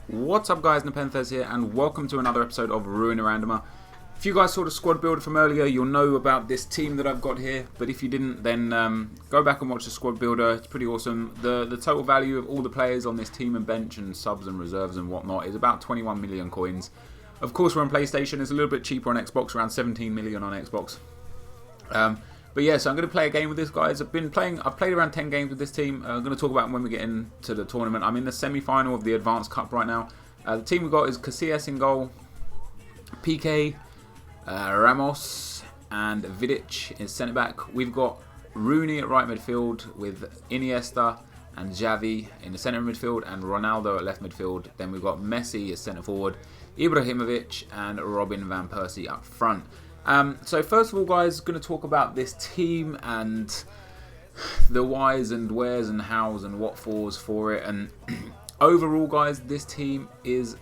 What's up guys, NepentheZ here and welcome to another episode of Ruin a Randomer. If you guys saw the squad builder from earlier, you'll know about this team that I've got here, but if you didn't, then go back and watch the squad builder. It's pretty awesome. The total value of all the players on this team and bench and subs and reserves and whatnot is about 21 million coins. Of course we're on PlayStation, it's a little bit cheaper on Xbox, around 17 million on Xbox. But yeah, so I'm going to play a game with this guys. I've played around 10 games with this team. I'm going to talk about them when we get into the tournament. I'm in the semi-final of the Advanced Cup right now. The team we've got is Casillas in goal, PK, Ramos and Vidic in centre-back. We've got Rooney at right midfield with Iniesta and Xavi in the centre midfield and Ronaldo at left midfield. Then we've got Messi as centre-forward, Ibrahimovic and Robin van Persie up front. So first of all guys, going to talk about this team and the whys and wheres and hows and what fors for it. And overall guys, this team is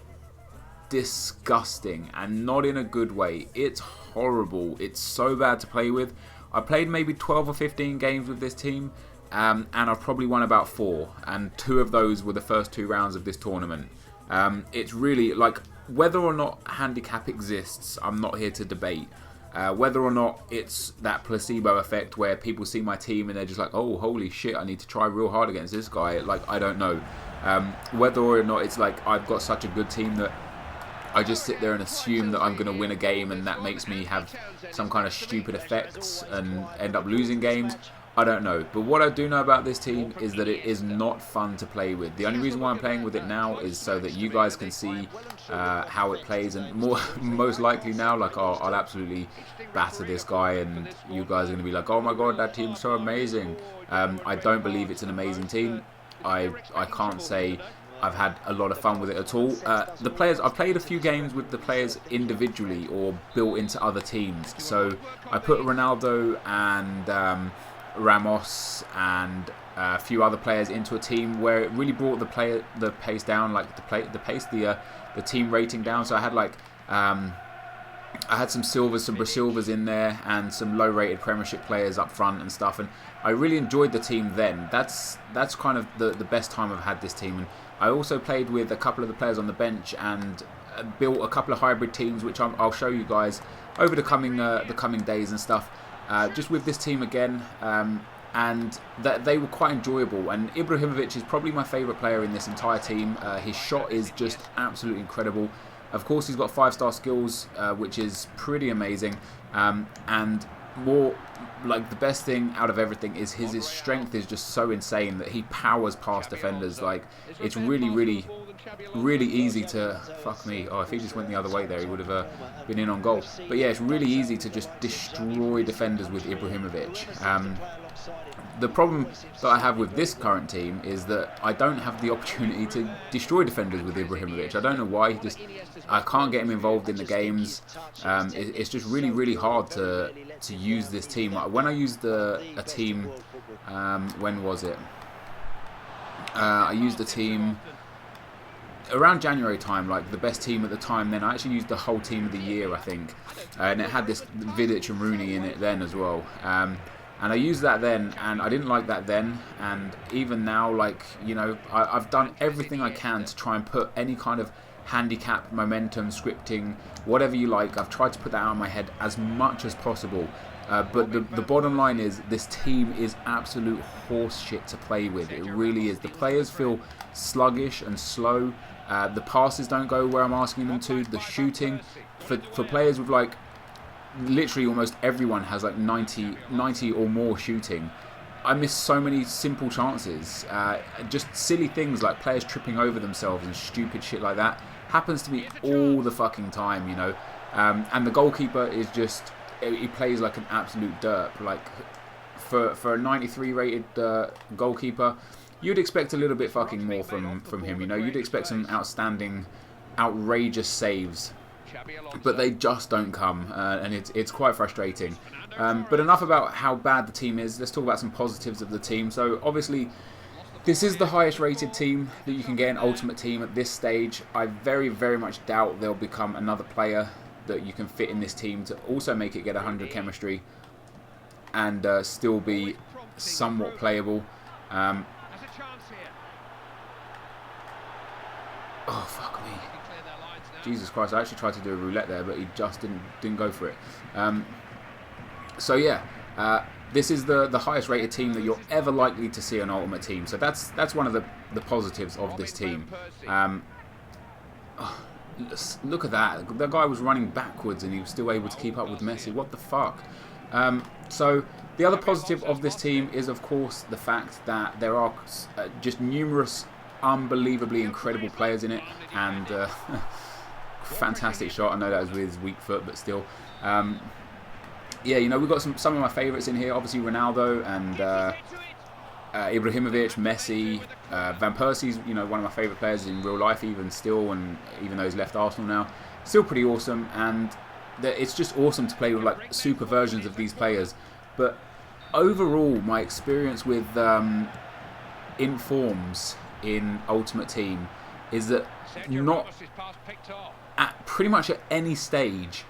disgusting and not in a good way. It's horrible. It's so bad to play with. I played maybe 12 or 15 games with this team and I've probably won about 4, and 2 of those were the first 2 rounds of this tournament. It's really like, whether or not handicap exists, I'm not here to debate. Whether or not it's that placebo effect where people see my team and they're just like, oh holy shit, I need to try real hard against this guy, like I don't know. Whether or not it's like I've got such a good team that I just sit there and assume that I'm going to win a game and that makes me have some kind of stupid effects and end up losing games. I don't know. But what I do know about this team is that it is not fun to play with. The only reason why I'm playing with it now is so that you guys can see how it plays, and most likely now, like I'll absolutely batter this guy and you guys are going to be like, oh my god, that team's so amazing. I don't believe it's an amazing team. I can't say I've had a lot of fun with it at all. The players, I've played a few games with the players individually or built into other teams. So I put Ronaldo and Ramos and a few other players into a team where it really brought the pace down, like the team rating down. So I had like I had some silvers, some Brasilvers in there, and some low-rated Premiership players up front and stuff. And I really enjoyed the team then. That's kind of the best time I've had this team. And I also played with a couple of the players on the bench and built a couple of hybrid teams, which I'll show you guys over the coming days and stuff. Just with this team again, and that they were quite enjoyable. And Ibrahimovic is probably my favourite player in this entire team. His shot is just absolutely incredible. Of course, he's got 5-star skills, which is pretty amazing. And more like the best thing out of everything is his strength is just so insane that he powers past defenders. Like, it's really easy to, fuck me, oh, if he just went the other way there he would have been in on goal. But yeah, it's really easy to just destroy defenders with Ibrahimovic. The problem that I have with this current team is that I don't have the opportunity to destroy defenders with Ibrahimovic. I don't know why. I can't get him involved in the games. It's just really hard to use this team. When I used a team, when was it? I used a team around January time, like the best team at the time. Then I actually used the whole team of the year, I think, and it had this Vidic and Rooney in it then as well. And I used that then, and I didn't like that then, and even now, like, you know, I've done everything I can to try and put any kind of handicap, momentum, scripting, whatever you like. I've tried to put that out of my head as much as possible. But the bottom line is, this team is absolute horse shit to play with. It really is. The players feel sluggish and slow. The passes don't go where I'm asking them to. The shooting, for players with like, literally almost everyone has like 90 or more shooting. I miss so many simple chances. Just silly things like players tripping over themselves and stupid shit like that happens to me all the fucking time, you know. And the goalkeeper is just, he plays like an absolute derp. Like for a 93 rated goalkeeper, you'd expect a little bit fucking more from him, you know. You'd expect some outstanding, outrageous saves, but they just don't come, and it's quite frustrating. But enough about how bad the team is. Let's talk about some positives of the team. So obviously, this is the highest rated team that you can get in Ultimate Team at this stage. I very much doubt there'll become another player that you can fit in this team to also make it get 100 chemistry and still be somewhat playable. Oh, fuck me. Jesus Christ, I actually tried to do a roulette there, but he just didn't go for it. So yeah, this is the highest rated team that you're ever likely to see on Ultimate Team. So that's one of the positives of this team. Look at that. The guy was running backwards and he was still able to keep up with Messi. What the fuck? So the other positive of this team is, of course, the fact that there are just numerous unbelievably incredible players in it. And fantastic shot. I know that was with his weak foot, but still. Yeah, you know, we've got some of my favourites in here. Obviously, Ronaldo and Ibrahimovic, Messi, Van Persie's, you know, one of my favourite players in real life, even still, and even though he's left Arsenal now, still pretty awesome. And it's just awesome to play with like super versions of these players. But overall, my experience with informs in Ultimate Team is that not at pretty much at any stage,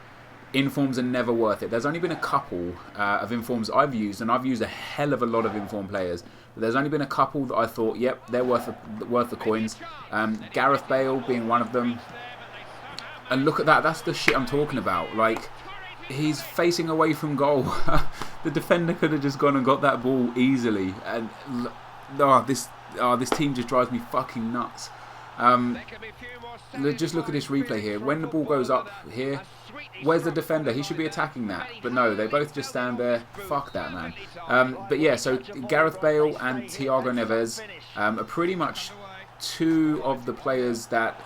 informs are never worth it. There's only been a couple of informs I've used, and I've used a hell of a lot of inform players. But there's only been a couple that I thought, yep, they're worth the coins. Gareth Bale being one of them. And look at that. That's the shit I'm talking about. Like, he's facing away from goal. The defender could have just gone and got that ball easily. And this team just drives me fucking nuts. Just look at this replay here. When the ball goes up here, where's the defender? He should be attacking that. But no, they both just stand there. Fuck that, man. But yeah, so Gareth Bale and Thiago Neves are pretty much two of the players that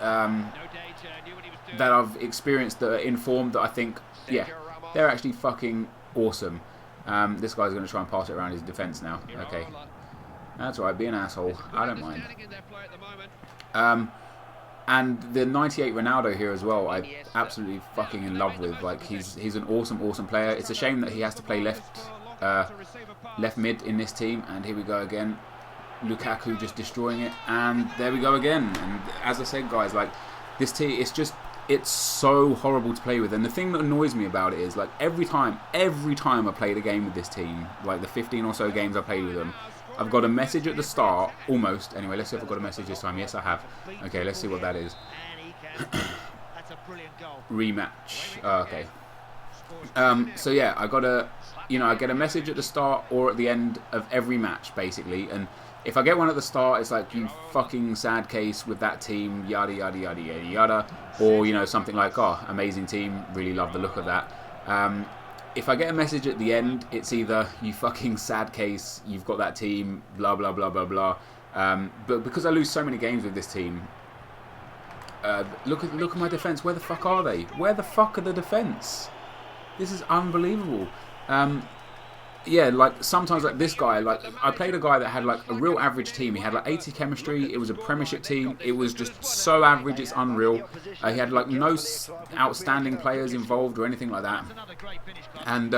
that I've experienced that are informed that I think, yeah, they're actually fucking awesome. This guy's going to try and pass it around his defence now. Okay. That's alright, be an asshole. I don't mind. And the 98 Ronaldo here as well, I'm absolutely fucking in love with. Like, he's an awesome player. It's a shame that he has to play left mid in this team. And here we go again. Lukaku just destroying it. And there we go again. And as I said, guys, like, this team, it's so horrible to play with. And the thing that annoys me about it is, like, every time I play the game with this team, like the 15 or so games I played with them, I've got a message at the start, almost. Anyway, let's see if I've got a message this time. Yes, I have. Okay, let's see what that is. Rematch. Okay. So yeah, I get a message at the start or at the end of every match, basically. And if I get one at the start, it's like, you fucking sad case with that team, yada yada yada yada yada, or, you know, something like, oh, amazing team, really love the look of that. If I get a message at the end, it's either, you fucking sad case, you've got that team, blah blah blah blah blah. But because I lose so many games with this team, look at my defence. Where the fuck are they? Where the fuck are the defence? This is unbelievable. Yeah, like, sometimes, like, this guy, like, I played a guy that had, like, a real average team. He had, like, 80 chemistry. It was a Premiership team. It was just so average, it's unreal. He had, like, no outstanding players involved or anything like that. And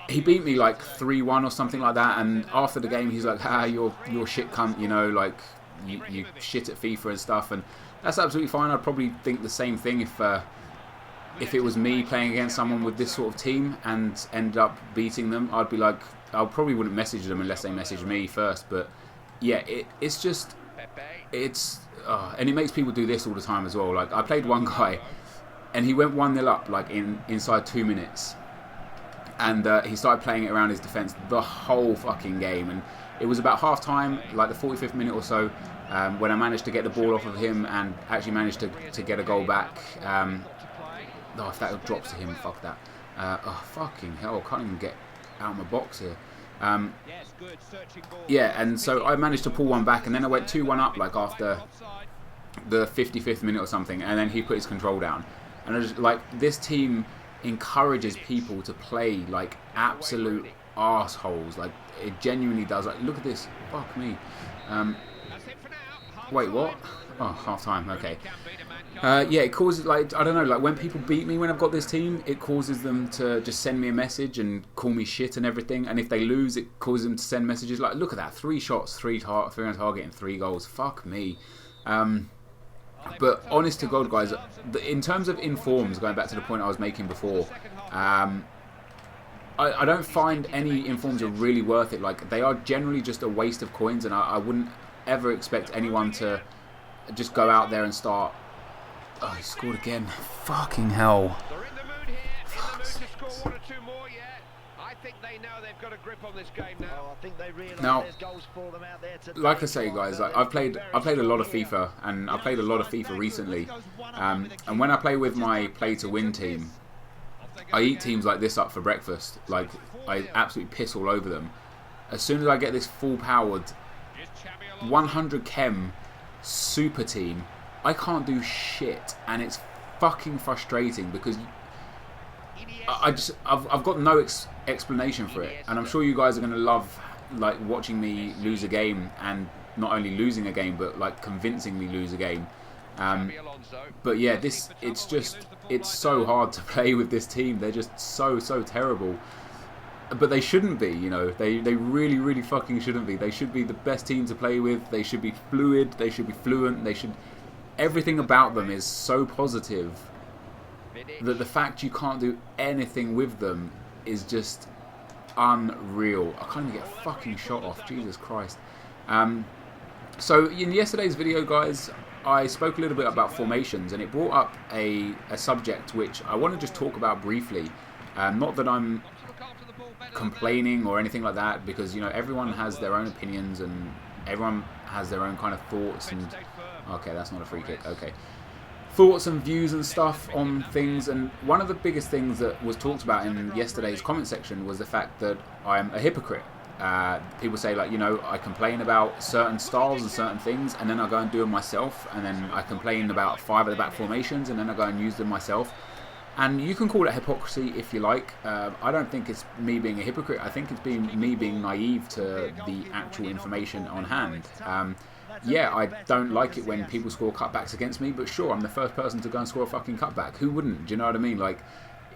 he beat me, like, 3-1 or something like that. And after the game, he's like, you're shit cunt, you know, like, you shit at FIFA and stuff. And that's absolutely fine. I'd probably think the same thing if it was me playing against someone with this sort of team and ended up beating them. I'd be like, I probably wouldn't message them unless they message me first. But yeah, and it makes people do this all the time as well. Like, I played one guy and he went 1-0 up, like, inside 2 minutes. And he started playing it around his defence the whole fucking game. And it was about half time, like the 45th minute or so, when I managed to get the ball off of him and actually managed to get a goal back. Oh, if that drops to him, fuck that. Oh, fucking hell, I can't even get out of my box here. Yeah, and so I managed to pull one back, and then I went 2-1 up, like, after the 55th minute or something, and then he put his control down. And I just, like, this team encourages people to play like absolute arseholes. Like, it genuinely does. Like, look at this. Fuck me. Wait, what? Oh, half time. Okay. Yeah, it causes, like, I don't know, like, when people beat me when I've got this team, it causes them to just send me a message and call me shit and everything. And if they lose, it causes them to send messages like, look at that, 3 shots, 3 on target and 3 goals. Fuck me. But honest to God, guys, in terms of informs, going back to the point I was making before, I don't find any informs are really worth it. Like, they are generally just a waste of coins, and I wouldn't ever expect anyone to just go out there and start. Oh, he scored again. Fucking hell. They're in the mood here, in the mood to score 1 or 2 more yet. I think they know they've got a grip on this game now. Oh, I think they realise Now, there's goals for them out there today. like I say, guys, like, I've played a lot of FIFA, and I played a lot of FIFA recently. And when I play with my play to win team, I eat teams like this up for breakfast. Like, I absolutely piss all over them. As soon as I get this full powered 100 chem super team, I can't do shit, and it's fucking frustrating because I've got no explanation for it, and I'm sure you guys are gonna love like watching me lose a game, and not only losing a game but like convincing me lose a game. But yeah, it's so hard to play with this team. They're just so terrible. But they shouldn't be, you know. They really fucking shouldn't be. They should be the best team to play with. They should be fluid. They should be fluent. Everything about them is so positive that the fact you can't do anything with them is just unreal. I can't even get a fucking shot off. Jesus Christ. So in yesterday's video, guys, I spoke a little bit about formations, and it brought up a subject which I want to just talk about briefly. Not that I'm complaining or anything like that, because, you know, everyone has their own opinions and everyone has their own kind of thoughts and... Okay, that's not a free kick. Okay. Thoughts and views and stuff on things, and one of the biggest things that was talked about in yesterday's comment section was the fact that I'm a hypocrite. People say, like, you know, I complain about certain styles and certain things, and then I go and do them myself, and then I complain about 5 at the back formations, and then I go and use them myself. And you can call it hypocrisy if you like. I don't think it's me being a hypocrite. I think it's me being naive to the actual information on hand. Yeah, I don't like it when people score cutbacks against me, but sure, I'm the first person to go and score a fucking cutback. Who wouldn't? Do you know what I mean? Like,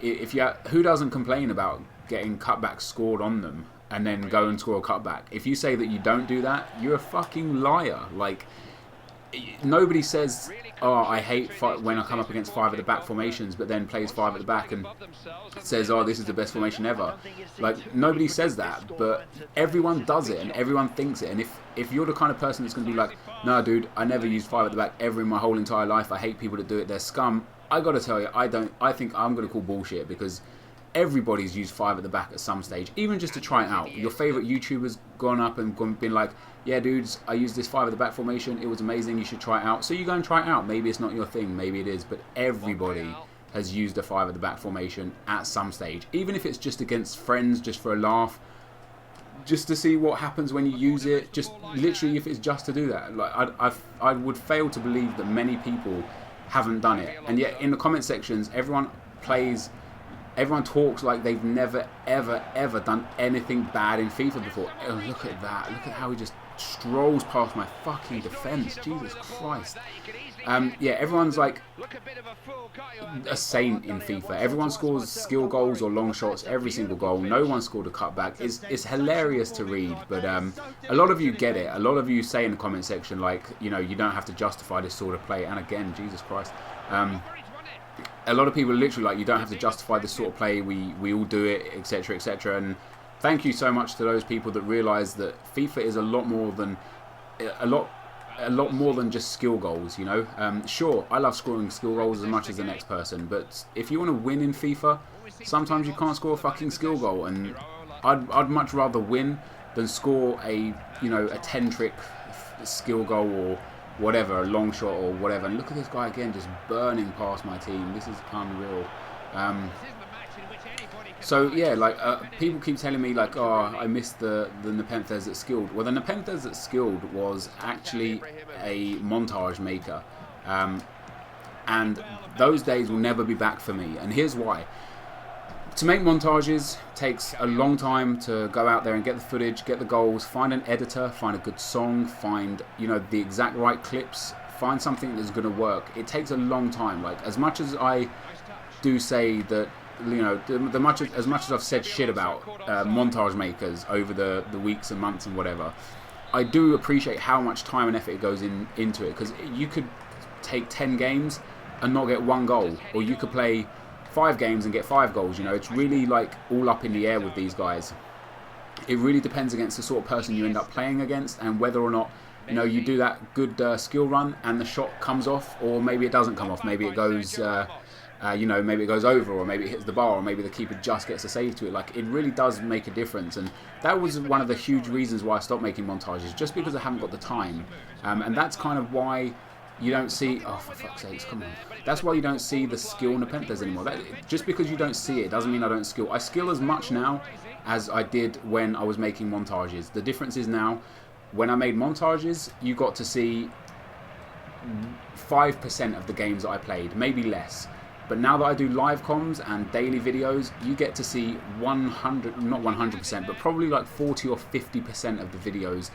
who doesn't complain about getting cutbacks scored on them and then go and score a cutback? If you say that you don't do that, you're a fucking liar. Like, nobody says, oh, I hate when I come up against 5 at the back formations, but then plays 5 at the back and says, oh, this is the best formation ever. Like, nobody says that, but everyone does it and everyone thinks it. And if you're the kind of person that's going to be like, no, dude, I never used 5 at the back ever in my whole entire life, I hate people that do it, they're scum, I got to tell you, I think I'm going to call bullshit, because everybody's used 5 at the back at some stage, even just to try it out. Your favourite YouTuber's gone up and been like, yeah, dudes, I used this 5 at the back formation, it was amazing, you should try it out. So you go and try it out. Maybe it's not your thing, maybe it is, but everybody has used a 5 at the back formation at some stage. Even if it's just against friends, just for a laugh, just to see what happens when you use it, just literally if it's just to do that. Like, I would fail to believe that many people haven't done it. And yet in the comment sections, everyone talks like they've never, ever done anything bad in FIFA before. Oh, look at that. Look at how he just strolls past my fucking defence. Jesus Christ. Yeah, everyone's like a saint in FIFA. Everyone scores skill goals or long shots every single goal. No one scored a cutback. It's hilarious to read, but a lot of you get it. A lot of you say in the comment section, like, you know, you don't have to justify this sort of play. And again, Jesus Christ. A lot of people are literally like, you don't have to justify this sort of play, we all do it, etc, etc. And thank you so much to those people that realise that FIFA is a lot more than just skill goals, you know. Sure, I love scoring skill goals as much as the next person, but if you want to win in FIFA, sometimes you can't score a fucking skill goal, and I'd much rather win than score a 10-trick skill goal or whatever, a long shot or whatever. And look at this guy again, just burning past my team. This is unreal. So yeah, like people keep telling me like, oh, I missed the NepentheZ that's skilled. Well, the NepentheZ that's skilled was actually a montage maker, and those days will never be back for me. And here's why. To make montages takes a long time to go out there and get the footage, get the goals, find an editor, find a good song, find, you know, the exact right clips, find something that's going to work. It takes a long time. Like, as much as I do say that, you know, as much as I've said shit about montage makers over the weeks and months and whatever, I do appreciate how much time and effort it goes into it, because you could take 10 games and not get 1 goal, or you could play 5 games and get 5 goals. You know, it's really like all up in the air with these guys. It really depends against the sort of person you end up playing against, and whether or not you know, you do that good skill run and the shot comes off, or maybe it doesn't come off. Maybe it goes, you know, maybe it goes over, or maybe it hits the bar, or maybe the keeper just gets a save to it. Like, it really does make a difference, and that was one of the huge reasons why I stopped making montages, just because I haven't got the time. And that's kind of why you don't see, oh for fuck's sakes, come on. That's why you don't see the skill NepentheZ anymore. Just because you don't see it doesn't mean I don't skill. I skill as much now as I did when I was making montages. The difference is now, when I made montages, you got to see 5% of the games that I played, maybe less. But now that I do live comms and daily videos, you get to see 100, not 100%, but probably like 40 or 50% of the videos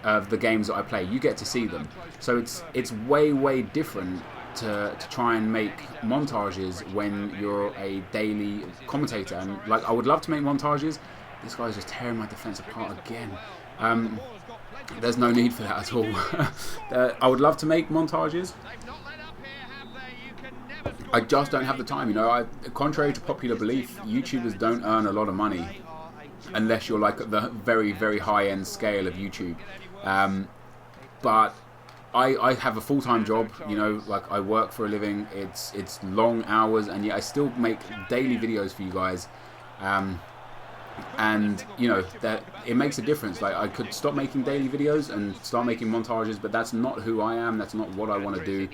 of the games that I play. You get to see them. So it's way different to try and make montages when you're a daily commentator. And like, I would love to make montages. This guy's just tearing my defense apart again. There's no need for that at all. I would love to make montages. I just don't have the time, you know. Contrary to popular belief, YouTubers don't earn a lot of money unless you're like at the very high-end scale of YouTube. But I have a full-time job, you know, like I work for a living. It's long hours, and yet I still make daily videos for you guys. And you know that it makes a difference. Like, I could stop making daily videos and start making montages, but that's not who I am. That's not what I want to do.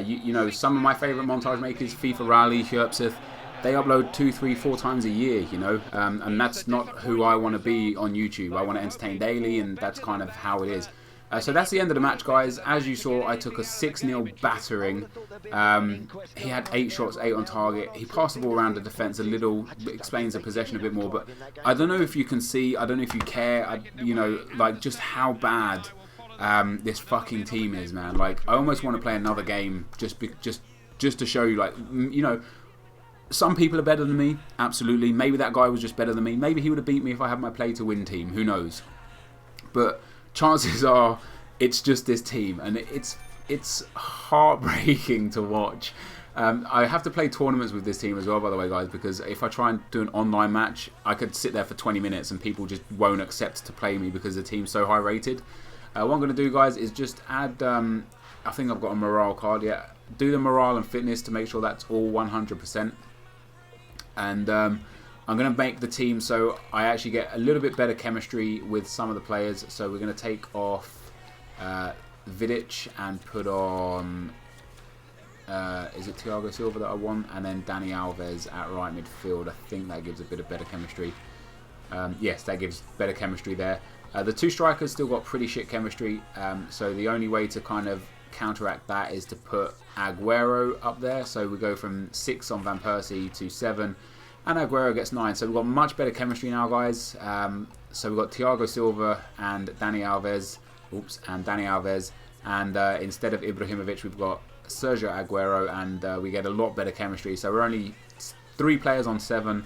You know, some of my favorite montage makers, FIFA Rally, Hypocrisy, they upload 2, 3, 4 times a year, you know, and that's not who I want to be on YouTube. I want to entertain daily, and that's kind of how it is. So that's the end of the match, guys. As you saw, I took a 6-0 battering. He had 8 shots, 8 on target. He passed the ball around the defence a little, explains the possession a bit more. But I don't know if you can see, I don't know if you care, you know, like just how bad this fucking team is, man. Like, I almost want to play another game just to show you, like, you know, some people are better than me, absolutely. Maybe that guy was just better than me. Maybe he would have beat me if I had my play to win team. Who knows? But chances are it's just this team, and it's heartbreaking to watch. I have to play tournaments with this team as well, by the way, guys, because if I try and do an online match, I could sit there for 20 minutes and people just won't accept to play me because the team's so high rated. What I'm going to do, guys, is just add, I think I've got a morale card, yeah. Do the morale and fitness to make sure that's all 100%. And I'm going to make the team so I actually get a little bit better chemistry with some of the players. So we're going to take off Vidic and put on, is it Thiago Silva that I want? And then Dani Alves at right midfield. I think that gives a bit of better chemistry. Yes, that gives better chemistry there. The 2 strikers still got pretty shit chemistry. So the only way to kind of counteract that is to put Aguero up there. So we go from 6 on Van Persie to 7. And Aguero gets 9. So we've got much better chemistry now, guys. So we've got Thiago Silva and Dani Alves. Oops, and Dani Alves. And instead of Ibrahimovic, we've got Sergio Aguero. And we get a lot better chemistry. So we're only 3 players on 7.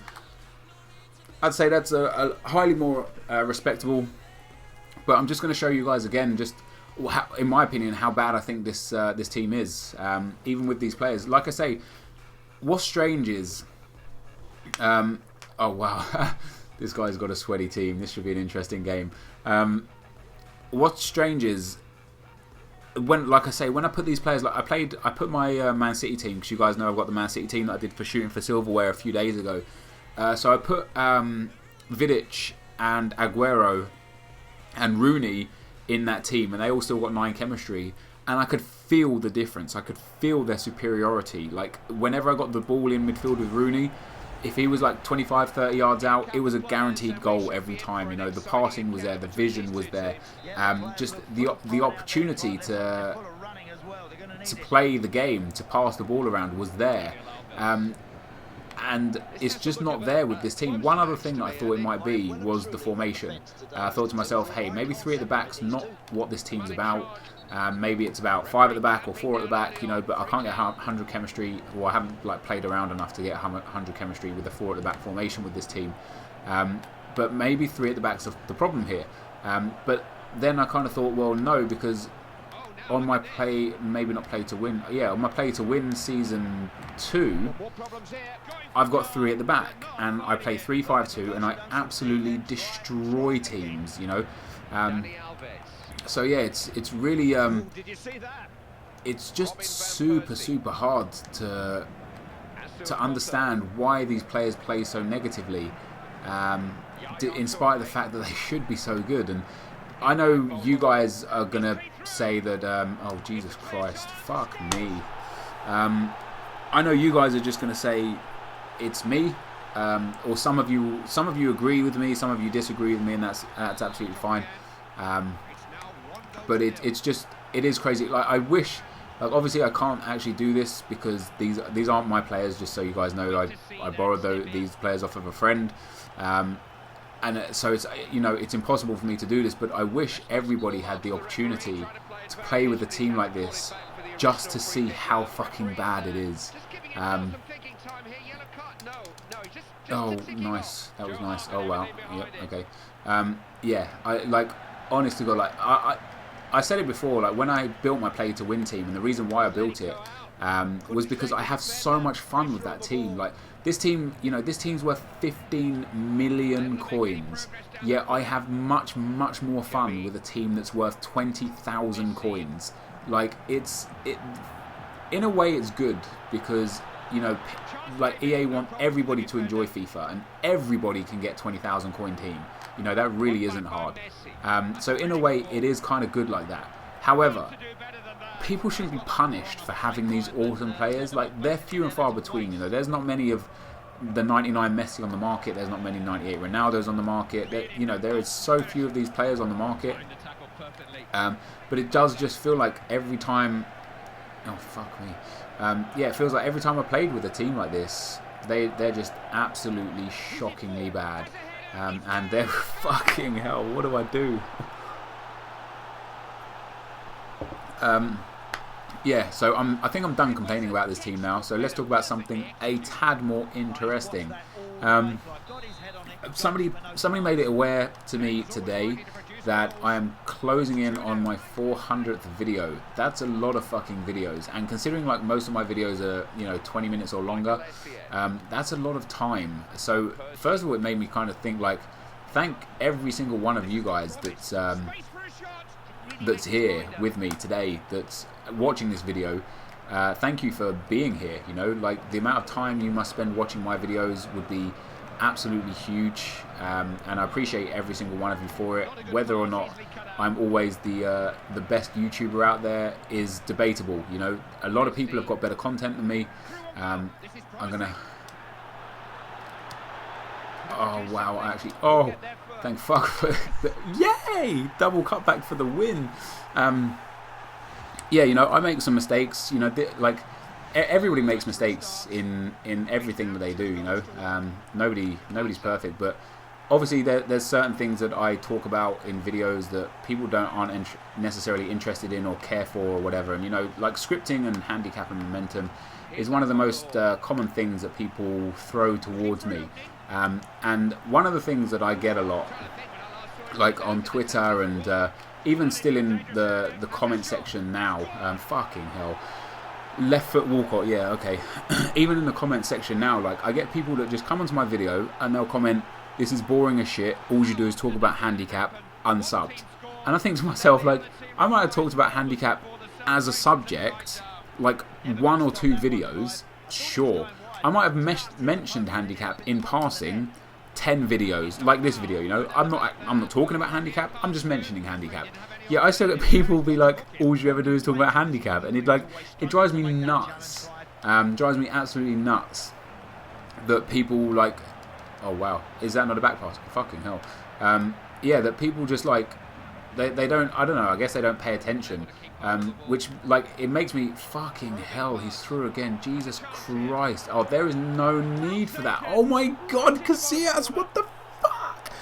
I'd say that's a highly more respectable. But I'm just going to show you guys again, just how, in my opinion, how bad I think this this team is. Even with these players. Like I say, what's strange is... oh wow, this guy's got a sweaty team. This should be an interesting game. What's strange is when, like I say, when I put these players, like I put my Man City team, because you guys know I've got the Man City team that I did for shooting for silverware a few days ago. So I put Vidic and Aguero and Rooney in that team, and they all still got 9 chemistry. And I could feel the difference. I could feel their superiority. Like, whenever I got the ball in midfield with Rooney, if he was like 25, 30 yards out, it was a guaranteed goal every time. You know, the passing was there, the vision was there. Just the opportunity to play the game, to pass the ball around was there. And it's just not there with this team. One other thing that I thought it might be was the formation. I thought to myself, hey, maybe 3 at the back's not what this team's about. Maybe it's about 5 at the back or 4 at the back, you know, but I can't get 100 chemistry, or I haven't like played around enough to get 100 chemistry with a 4 at the back formation with this team. But maybe 3 at the back's the problem here. But then I kind of thought, well, no, because on my play, maybe not play to win, yeah, on my play to win season 2, I've got 3 at the back, and I play 3-5-2, and I absolutely destroy teams, you know. So yeah, it's really Did you see that? it's just super hard to understand why these players play so negatively, in spite of the fact that they should be so good. And I know you guys are gonna say that, oh Jesus Christ, fuck me. I know you guys are just gonna say it's me, or some of you agree with me, some of you disagree with me, and that's absolutely fine. But it is crazy. Like, I wish. Like, obviously I can't actually do this because these aren't my players, just so you guys know. I borrowed these players off of a friend, and so it's, you know, it's impossible for me to do this, but I wish everybody had the opportunity to play with a team like this just to see how fucking bad it is. Oh, nice. That was nice. Oh, wow. Yep, okay. Yeah, honest to God, like, I said it before, like, when I built my play to win team, and the reason why I built it was because I have so much fun with that team. Like, this team, you know, this team's worth 15 million coins, yet I have much more fun with a team that's worth 20,000 coins. Like, in a way it's good because, you know, like, EA want everybody to enjoy FIFA, and everybody can get 20,000 coin team. You know, that really isn't hard. So in a way, it is kind of good like that. However, people shouldn't be punished for having these awesome players. Like, they're few and far between. You know, there's not many of the 99 Messi on the market. There's not many 98 Ronaldos on the market. You know, there is so few of these players on the market. But it does just feel like every time... Oh, fuck me. Yeah, it feels like every time I played with a team like this, they're just absolutely shockingly bad. And they're fucking hell. What do I do? Yeah, so I think I'm done complaining about this team now. So let's talk about something a tad more interesting. Somebody made it aware to me today that I am closing in on my 400th video. That's a lot of fucking videos, and considering like most of my videos are, you know, 20 minutes or longer, that's a lot of time. So first of all, it made me kind of think, like, thank every single one of you guys that's here with me today, that's watching this video. Thank you for being here. You know, like, the amount of time you must spend watching my videos would be absolutely huge, and I appreciate every single one of you for it. Whether or not I'm always the best YouTuber out there is debatable. You know, a lot of people have got better content than me. I'm gonna... Oh wow! Actually, oh, thank fuck for the... Yay! Double cutback for the win. Yeah, you know, I make some mistakes. You know, like, everybody makes mistakes in everything that they do. You know, nobody's perfect, but obviously there's certain things that I talk about in videos that people aren't necessarily interested in or care for or whatever. And, you know, like, scripting and handicap and momentum is one of the most common things that people throw towards me. And one of the things that I get a lot, like on Twitter and even still in the comment section now, fucking hell. Left foot Walcott, yeah, okay. Even in the comment section now, like, I get people that just come onto my video and they'll comment, "This is boring as shit, all you do is talk about handicap, unsubbed." And I think to myself, like, I might have talked about handicap as a subject, like, 1 or 2 videos, sure. I might have mentioned handicap in passing 10 videos, like this video, you know. I'm not talking about handicap, I'm just mentioning handicap. Yeah, I still get people be like, all you ever do is talk about handicap, and it drives me nuts. Drives me absolutely nuts that people, like, oh wow, is that not a back pass? Fucking hell. Yeah, that people just, like, they don't, I don't know, I guess they don't pay attention. Which, like, it makes me, fucking hell, he's through again. Jesus Christ. Oh, there is no need for that. Oh my God, Casillas, what the fuck?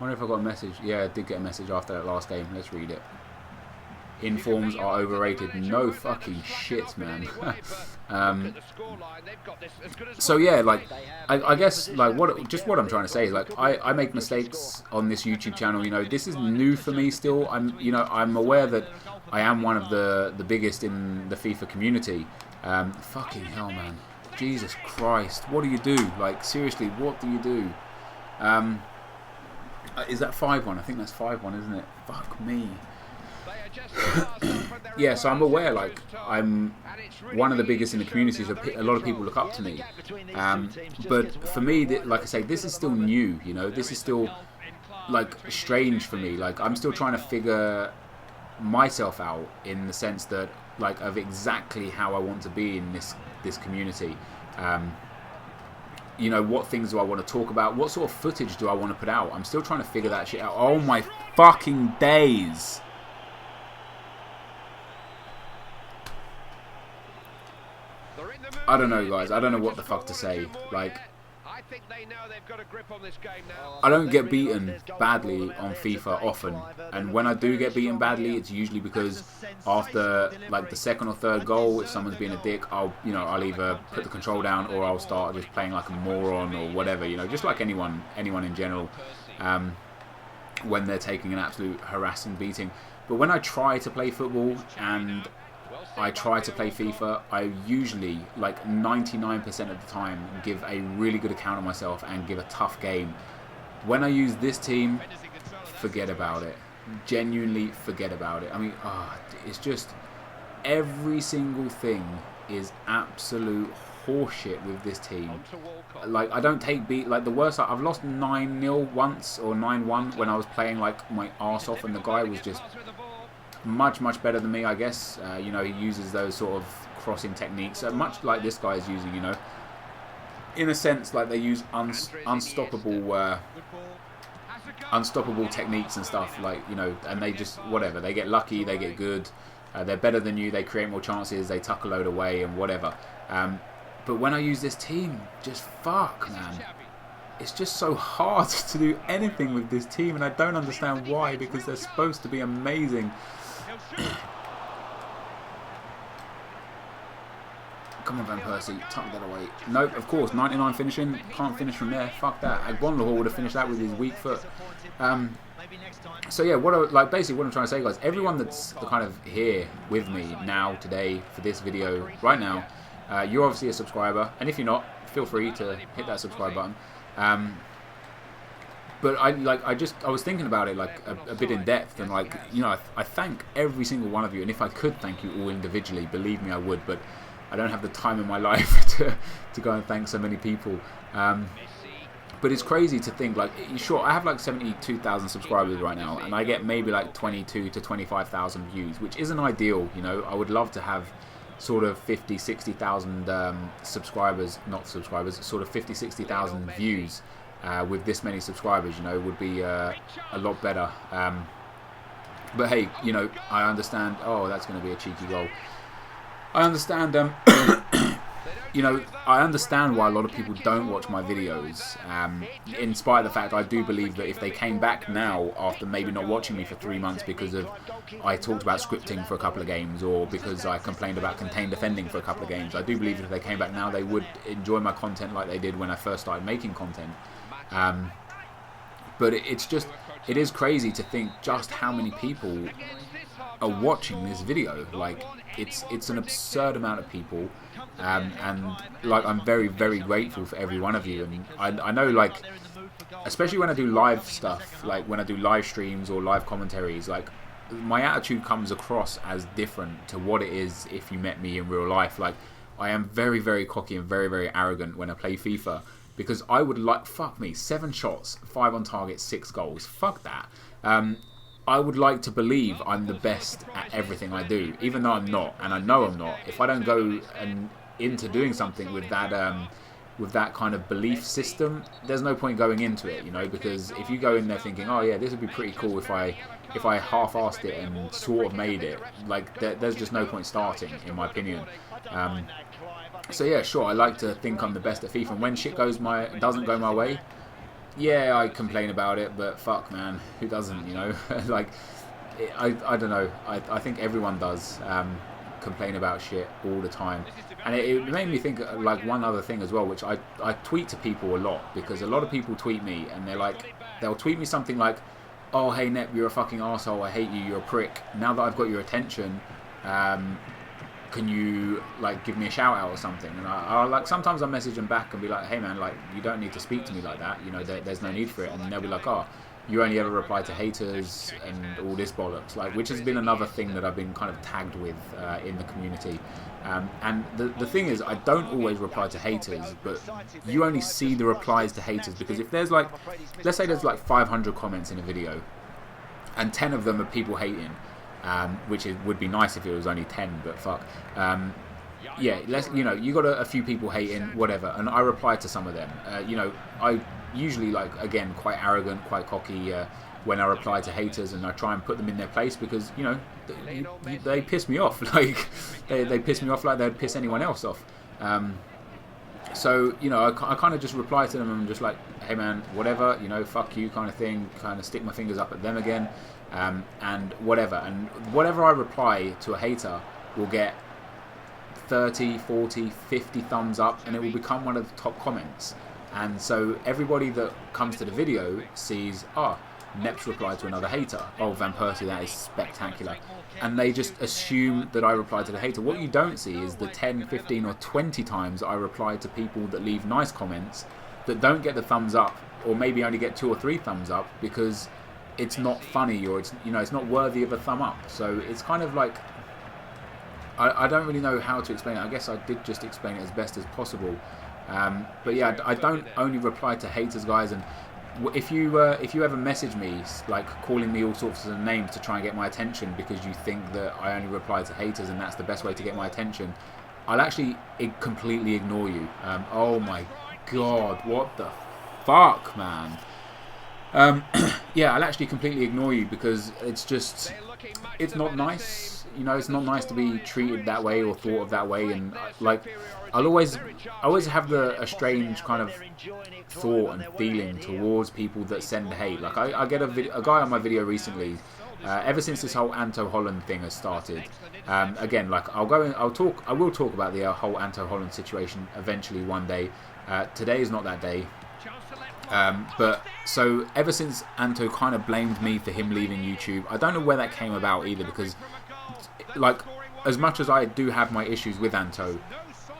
I wonder if I got a message. Yeah, I did get a message after that last game. Let's read it. Informs are overrated. No fucking shit, man. So yeah, like, I guess, like, what I'm trying to say is, like, I make mistakes on this YouTube channel. You know, this is new for me still. I'm aware that I am one of the biggest in the FIFA community. Fucking hell, man. Jesus Christ. What do you do? Like, seriously, what do you do? Is that 5-1? I think that's 5-1, isn't it? Fuck me. They are just fast off their Yeah, so I'm opponents aware, in like, truth time. I'm And it's really one of the beginning biggest in to the show community, now so they're in a lot of people control. look up to me. But But for me, like I say, this is still new, you know, this is still, like, strange for me. Like, I'm still trying to figure myself out in the sense that, like, of exactly how I want to be in this community. You know, what things do I want to talk about? What sort of footage do I want to put out? I'm still trying to figure that shit out. Oh my fucking days! I don't know, guys. I don't know what the fuck to say. Like, I think they know they've got a grip on this game now. I don't get beaten badly on FIFA often, and when I do get beaten badly, it's usually because after like the second or third goal, if someone's being a dick, I'll either put the control down or I'll start just playing like a moron or whatever, you know, just like anyone in general, when they're taking an absolute harassing beating. But when I try to play football and I try to play FIFA, I usually, like 99% of the time, give a really good account of myself and give a tough game. When I use this team, forget about it. Genuinely forget about it. I mean, it's just every single thing is absolute horseshit with this team. Like, I don't take like the worst. I've lost 9-0 once or 9-1 when I was playing like my arse off, and the guy was just much better than me, I guess. You know, he uses those sort of crossing techniques, much like this guy is using, you know. In a sense, like they use unstoppable techniques and stuff, like, you know, and they just, whatever, they get lucky, they get good, they're better than you, they create more chances, they tuck a load away and whatever. But when I use this team, just fuck, man. It's just so hard to do anything with this team, and I don't understand why, because they're supposed to be amazing. Come on, Van Persie, tuck that away. Nope, of course, 99 finishing, can't finish from there. Fuck that. Agbonlahor would have finished that with his weak foot. So yeah, basically what I'm trying to say, guys, everyone that's kind of here with me now, today, for this video, right now, you're obviously a subscriber, and if you're not, feel free to hit that subscribe button. But I was thinking about it like a bit in depth, and like, you know, I thank every single one of you, and if I could thank you all individually, believe me, I would, but I don't have the time in my life to go and thank so many people. But it's crazy to think, like, sure, I have like 72,000 subscribers right now, and I get maybe like 22 to 25,000 views, which isn't ideal, you know. I would love to have sort of 50, 60,000 subscribers, not subscribers, sort of 50, 60,000 views with this many subscribers, you know, would be a lot better. But hey, you know, I understand. Oh, that's going to be a cheeky goal. I understand, you know, I understand why a lot of people don't watch my videos, in spite of the fact I do believe that if they came back now after maybe not watching me for 3 months because of I talked about scripting for a couple of games, or because I complained about contained defending for a couple of games, I do believe that if they came back now they would enjoy my content like they did when I first started making content. But it is crazy to think just how many people are watching this video. Like, it's an absurd amount of people, and like, I'm very grateful for every one of you. And I know, like, especially when I do live stuff, like when I do live streams or live commentaries, like, my attitude comes across as different to what it is if you met me in real life. Like, I am very cocky and very arrogant when I play FIFA, because I would like, fuck me, 7 shots, 5 on target, 6 goals, fuck that. I would like to believe I'm the best at everything I do, even though I'm not, and I know I'm not. If I don't go into doing something with that kind of belief system, there's no point going into it, you know, because if you go in there thinking, oh yeah, this would be pretty cool if I half-assed it and sort of made it, like, there's just no point starting, in my opinion. So yeah, sure, I like to think I'm the best at FIFA, and when shit doesn't go my way, yeah, I complain about it, but fuck, man, who doesn't, you know? Like, I don't know, I think everyone does complain about shit all the time. And it made me think, like, one other thing as well, which I tweet to people a lot, because a lot of people tweet me, and they'll tweet me something like, oh, hey Nep, you're a fucking arsehole, I hate you, you're a prick. Now that I've got your attention, can you, like, give me a shout out or something? And I like, sometimes I message them back and be like, hey man, like, you don't need to speak to me like that, you know, there's no need for it. And they'll be like, oh, you only ever reply to haters and all this bollocks, like, which has been another thing that I've been kind of tagged with in the community. And the thing is, I don't always reply to haters, but you only see the replies to haters because if there's like, let's say there's like 500 comments in a video, and 10 of them are people hating, which would be nice if it was only 10, but fuck. Yeah, you got a few people hating, whatever, and I reply to some of them. I usually, like, again, quite arrogant, quite cocky when I reply to haters, and I try and put them in their place because, they piss me off. Like, they piss me off like they'd piss anyone else off. So, I kind of just reply to them and I'm just like, hey man, whatever, fuck you kind of thing, kind of stick my fingers up at them again, and whatever. And whatever I reply to a hater will get 30, 40, 50 thumbs up, and it will become one of the top comments. And so everybody that comes to the video sees, Nep's replied to another hater. Oh, Van Persie, that is spectacular. And they just assume that I replied to the hater. What you don't see is the 10, 15 or 20 times I replied to people that leave nice comments that don't get the thumbs up, or maybe only get 2 or 3 thumbs up because it's not funny, or it's not worthy of a thumb up. So it's kind of like, I don't really know how to explain it. I guess I did just explain it as best as possible. But yeah, I don't only reply to haters, guys. And if you ever message me, like calling me all sorts of names to try and get my attention because you think that I only reply to haters and that's the best way to get my attention, I'll actually completely ignore you. Oh my god, what the fuck, man. Yeah, I'll actually completely ignore you because it's not nice. It's not nice to be treated that way or thought of that way, and like I always have a strange kind of thought and feeling towards people that send hate. Like I get a guy on my video recently, ever since this whole Anto Holland thing has started. Again, like I will talk about the whole Anto Holland situation eventually one day. Today is not that day. But so ever since Anto kind of blamed me for him leaving YouTube, I don't know where that came about either, because like as much as I do have my issues with Anto,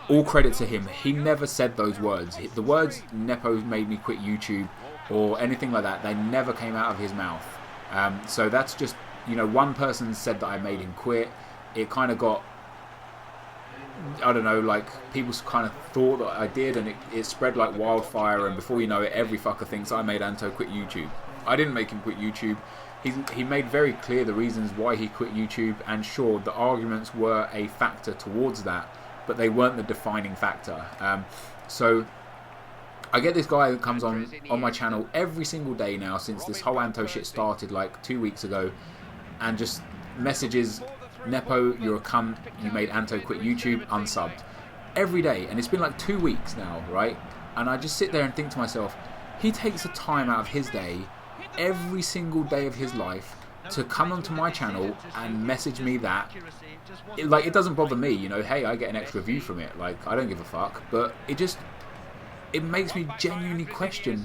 all credit to him, he never said those words. The words Nepo made me quit YouTube or anything like that, they never came out of his mouth. So that's just, one person said that I made him quit. It kind of got, I don't know, like people kind of thought that I did, and it spread like wildfire, and before you know it, every fucker thinks I made Anto quit YouTube. I didn't make him quit YouTube. He made very clear the reasons why he quit YouTube, and sure, the arguments were a factor towards that, but they weren't the defining factor. So I get this guy that comes on my channel every single day now since this whole Anto shit started like 2 weeks ago, and just messages, Nepo, you're a cunt, you made Anto quit YouTube, unsubbed. Every day, and it's been like 2 weeks now, right? And I just sit there and think to myself, he takes the time out of his day, every single day of his life, to come onto my channel and message me that. It doesn't bother me, hey, I get an extra view from it, like, I don't give a fuck, but it makes me genuinely question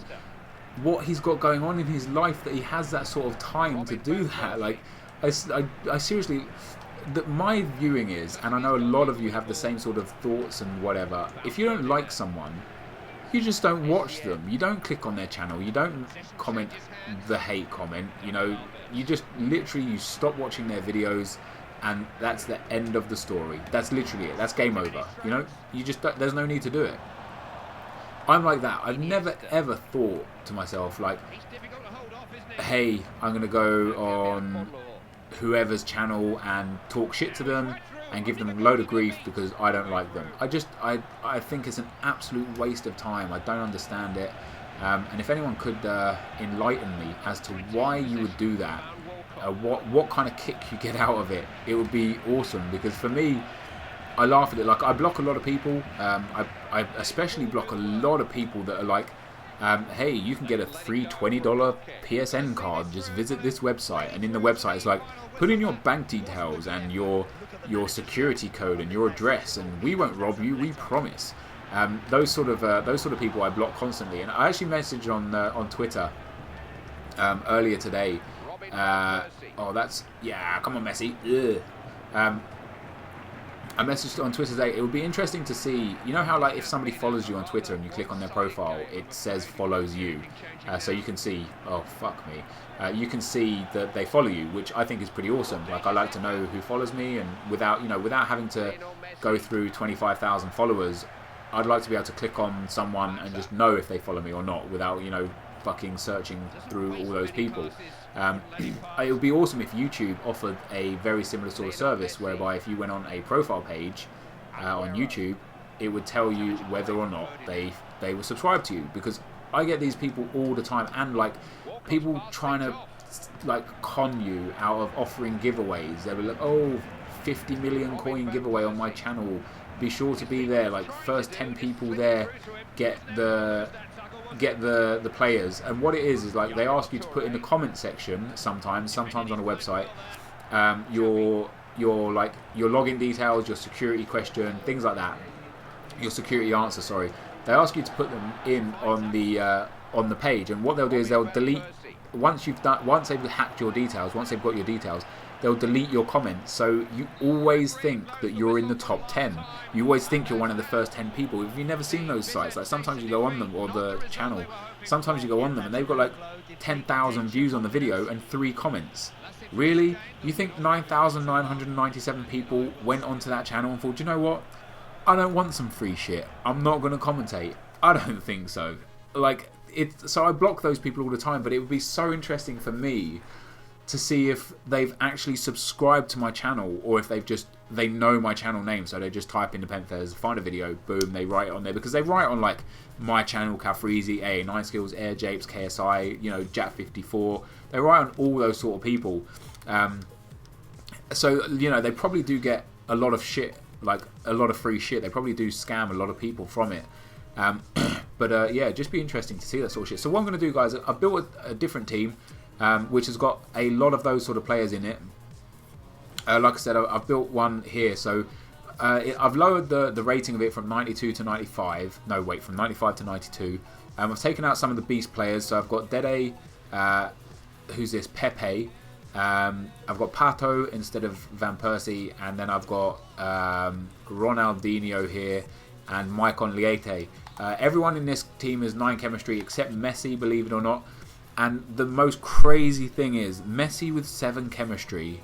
what he's got going on in his life that he has that sort of time to do that. Like, I seriously, my viewing is, and I know a lot of you have the same sort of thoughts and whatever, if you don't like someone, you just don't watch them. You don't click on their channel. You don't comment the hate comment. You just literally, you stop watching their videos, and that's the end of the story. That's literally it. That's game over. You just, there's no need to do it. I'm like that. I've never ever thought to myself like, hey, I'm going to go on whoever's channel and talk shit to them and give them a load of grief because I don't like them. I think it's an absolute waste of time. I don't understand it. And if anyone could enlighten me as to why you would do that, what kind of kick you get out of it, it would be awesome. Because for me, I laugh at it. Like, I block a lot of people. I especially block a lot of people that are like, hey, you can get a free $20 PSN card. Just visit this website. And in the website, it's like, put in your bank details and your security code and your address, and we won't rob you. We promise. Those sort of people I block constantly. And I actually messaged on Twitter earlier today. Come on, Messi. I messaged on Twitter today, it would be interesting to see, you know how like if somebody follows you on Twitter and you click on their profile, it says follows you. So you can see, oh fuck me, you can see that they follow you, which I think is pretty awesome. Like I like to know who follows me, and without having to go through 25,000 followers, I'd like to be able to click on someone and just know if they follow me or not without, fucking searching through all those people. It would be awesome if YouTube offered a very similar sort of service whereby if you went on a profile page on YouTube, it would tell you whether or not they were subscribed to you, because I get these people all the time, and like people trying to like con you out of offering giveaways. They were like, oh, 50 million coin giveaway on my channel, be sure to be there, like first 10 people there get the players. And what it is like they ask you to put in the comment section sometimes on a website your login details, your security question, things like that, your security answer, sorry. They ask you to put them in on the page, and what they'll do is they'll delete once they've hacked your details, once they've got your details, they'll delete your comments. So you always think that you're in the top 10. You always think you're one of the first 10 people. If you've never seen those sites, like sometimes you go on them, or the channel, sometimes you go on them and they've got like 10,000 views on the video and 3 comments. Really? You think 9,997 people went onto that channel and thought, you know what? I don't want some free shit. I'm not going to commentate. I don't think so. So I block those people all the time, but it would be so interesting for me to see if they've actually subscribed to my channel, or if they know my channel name, so they just type in NepentheZ, find a video, boom, they write it on there, because they write on like my channel, Calfreezy, A9 Skills, Air Japes, KSI, Jat54. They write on all those sort of people. So they probably do get a lot of shit, like a lot of free shit. They probably do scam a lot of people from it. But yeah, just be interesting to see that sort of shit. So what I'm going to do, guys, I've built a different team, which has got a lot of those sort of players in it. Like I said, I've built one here. So I've lowered the rating of it from 92 to 95. No, wait, from 95 to 92. I've taken out some of the beast players. So I've got Dede, who's this, Pepe. I've got Pato instead of Van Persie. And then I've got Ronaldinho here and Maicon Liete. Everyone in this team is 9 chemistry except Messi, believe it or not. And the most crazy thing is Messi with 7 chemistry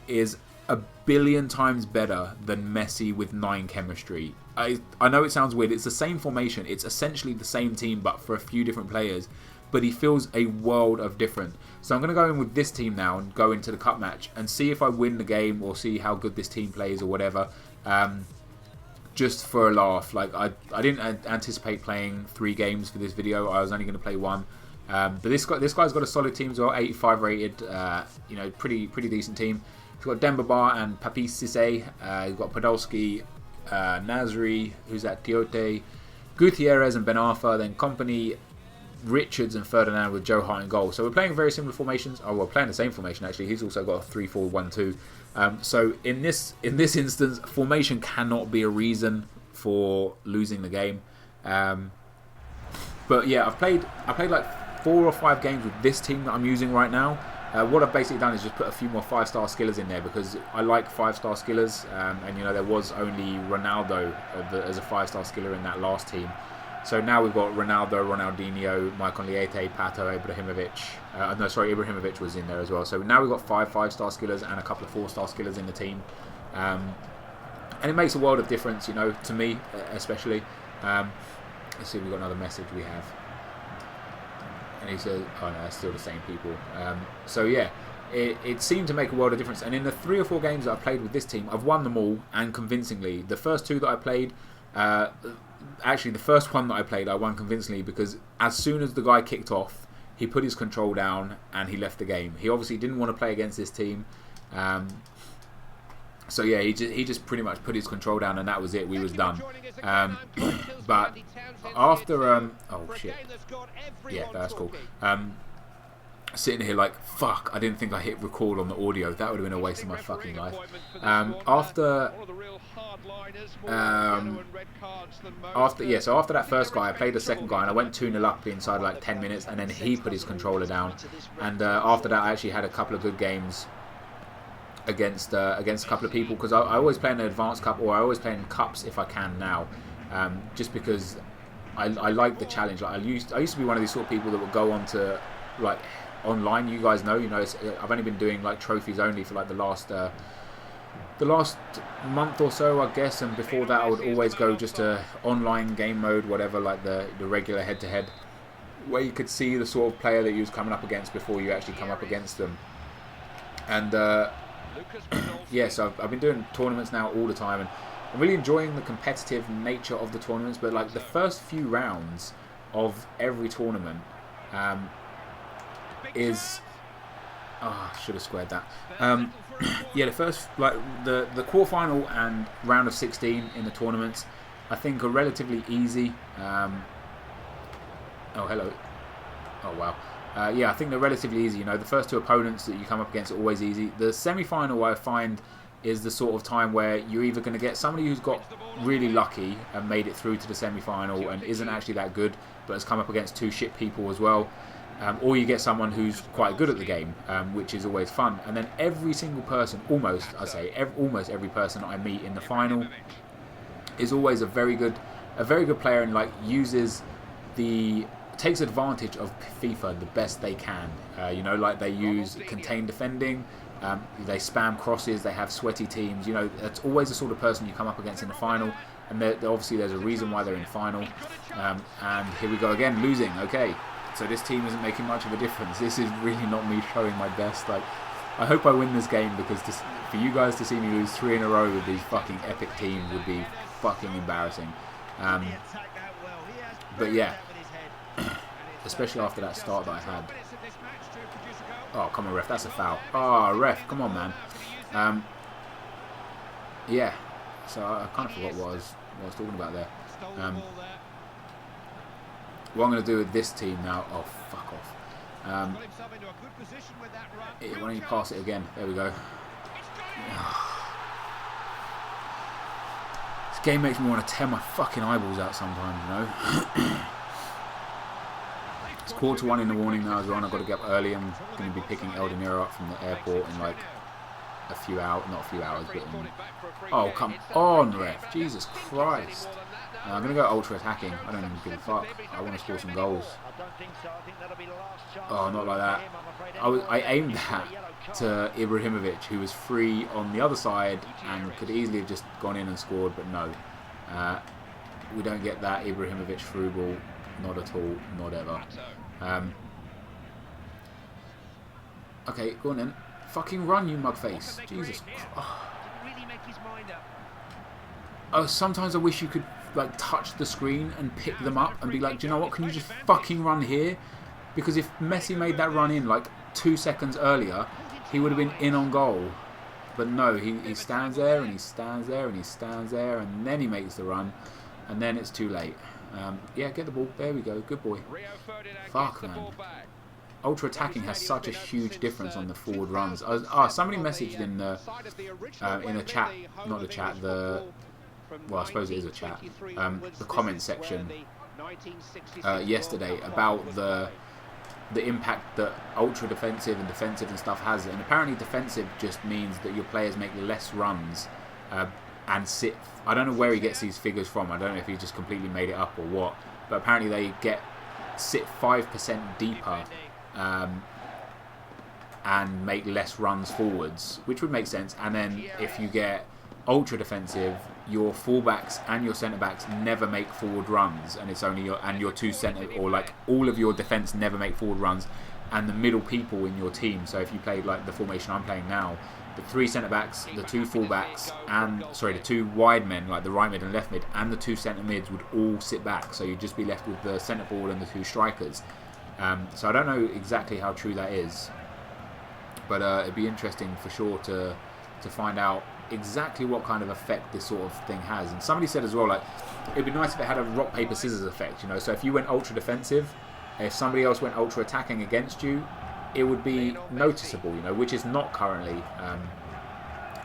is a billion times better than Messi with 9 chemistry. I know it sounds weird. It's the same formation. It's essentially the same team, but for a few different players. But he feels a world of different. So I'm going to go in with this team now and go into the cup match and see if I win the game, or see how good this team plays or whatever. Just for a laugh. Like I didn't anticipate playing 3 games for this video. I was only going to play 1. But this guy's got a solid team as well, 85 rated. Pretty decent team. He's got Demba and Papi Cisse. He's got Podolski, Nasri, who's at Tiote, Gutierrez and Ben Arfa. Then Company, Richards and Ferdinand with Joe Hart in goal. So we're playing very similar formations. Oh, we're playing the same formation actually. He's also got a 3-4-1-2. So in this instance, formation cannot be a reason for losing the game. But yeah, I played like 4 or 5 games with this team that I'm using right now. What I've basically done is just put a few more 5-star skillers in there, because I like 5-star skillers, and there was only Ronaldo as a 5-star skiller in that last team. So now we've got Ronaldo, Ronaldinho, Maicon Liete, Pato, Ibrahimovic. Ibrahimovic was in there as well. So now we've got 5 5-star skillers and a couple of 4-star skillers in the team. And it makes a world of difference, to me especially. Let's see if we've got another message we have. And he says, oh no, that's still the same people. So yeah, it seemed to make a world of difference. And in the 3 or 4 games that I played with this team, I've won them all, and convincingly. The first 2 that I played, actually the first one that I played, I won convincingly, because as soon as the guy kicked off, he put his control down and he left the game. He obviously didn't want to play against this team. So yeah, he just pretty much put his control down, and that was it. We was done. But after oh shit, yeah, that's cool. Sitting here like, fuck, I didn't think I hit record on the audio. That would have been a waste of my fucking life. After that first guy, I played the second guy, and I went 2-0 up inside like 10 minutes, and then he put his controller down. And after that, I actually had a couple of good games against a couple of people, because I always play in an advanced cup, or I always play in cups if I can now, just because I like the challenge. Like I used to be one of these sort of people that would go on to like online. You guys know, I've only been doing like trophies only for like the last month or so, I guess, and before that I would always go just to online game mode, whatever, like the regular head-to-head, where you could see the sort of player that you was coming up against before you actually come up against them. And yeah, so I've been doing tournaments now all the time, and I'm really enjoying the competitive nature of the tournaments. But like the first few rounds of every tournament is... Oh, I should have squared that. Yeah, the first, like the quarterfinal and round of 16 in the tournaments, I think are relatively easy. Oh, hello. Oh, wow. Yeah, I think they're relatively easy. The first two opponents that you come up against are always easy. The semi-final, I find, is the sort of time where you're either going to get somebody who's got really lucky and made it through to the semi-final and isn't actually that good, but has come up against two shit people as well. Or you get someone who's quite good at the game, which is always fun. And then every single person, almost every person I meet in the final is always a very good player, and like takes advantage of FIFA the best they can. Like they use contained defending, they spam crosses, they have sweaty teams. It's always the sort of person you come up against in the final, and obviously there's a reason why they're in final. And here we go again, losing. Okay. So this team isn't making much of a difference. This is really not me showing my best. Like, I hope I win this game, because for you guys to see me lose 3 in a row with these fucking epic teams would be fucking embarrassing. But yeah, especially after that start that I had. Oh, come on, ref, that's a foul. Oh, ref, come on, man. Yeah, so I kind of forgot what I was talking about there. What I'm going to do with this team now... Oh, fuck off. Why don't you pass it again? There we go. This game makes me want to tear my fucking eyeballs out sometimes, It's 1:45 in the morning now as well, and I've got to get up early. I'm going to be picking El Dinero up from the airport in like a few hours. Not a few hours, but... Oh, come on, ref. Jesus Christ. I'm going to go ultra attacking. I don't even give a fuck. I want to score some goals. Oh, not like that. I aimed that to Ibrahimovic, who was free on the other side and could easily have just gone in and scored, but no. We don't get that Ibrahimovic through ball. Not at all. Not ever. Okay, go on then. Fucking run, you mugface. Jesus Christ. Oh, sometimes I wish you could like touch the screen and pick them up and be like, do you know what, can you just fucking run here? Because if Messi made that run in like 2 seconds earlier, he would have been in on goal. But no, he stands there and he stands there and he stands there, and then he makes the run, and then it's too late. Yeah, get the ball. There we go. Good boy. Fuck, man. Ultra attacking has such a huge difference on the forward runs. Somebody messaged in the chat, not the chat, well, I suppose it is a chat, the comment section yesterday about the impact that ultra defensive and defensive and stuff has. And apparently defensive just means that your players make less runs and sit... I don't know where he gets these figures from. I don't know if he just completely made it up or what. But apparently they sit 5% deeper and make less runs forwards, which would make sense. And then if you get ultra defensive, your fullbacks and your centre backs never make forward runs, and it's only your two centre, or like all of your defence never make forward runs, and the middle people in your team. So if you played like the formation I'm playing now, the 3 centre backs, the 2 fullbacks, and the 2 wide men, like the right mid and left mid, and the 2 centre mids would all sit back. So you'd just be left with the centre forward and the 2 strikers. So I don't know exactly how true that is, but it'd be interesting for sure to find out exactly what kind of effect this sort of thing has. And somebody said as well, like, it'd be nice if it had a rock paper scissors effect, so if you went ultra defensive, if somebody else went ultra attacking against you, it would be noticeable, which is not currently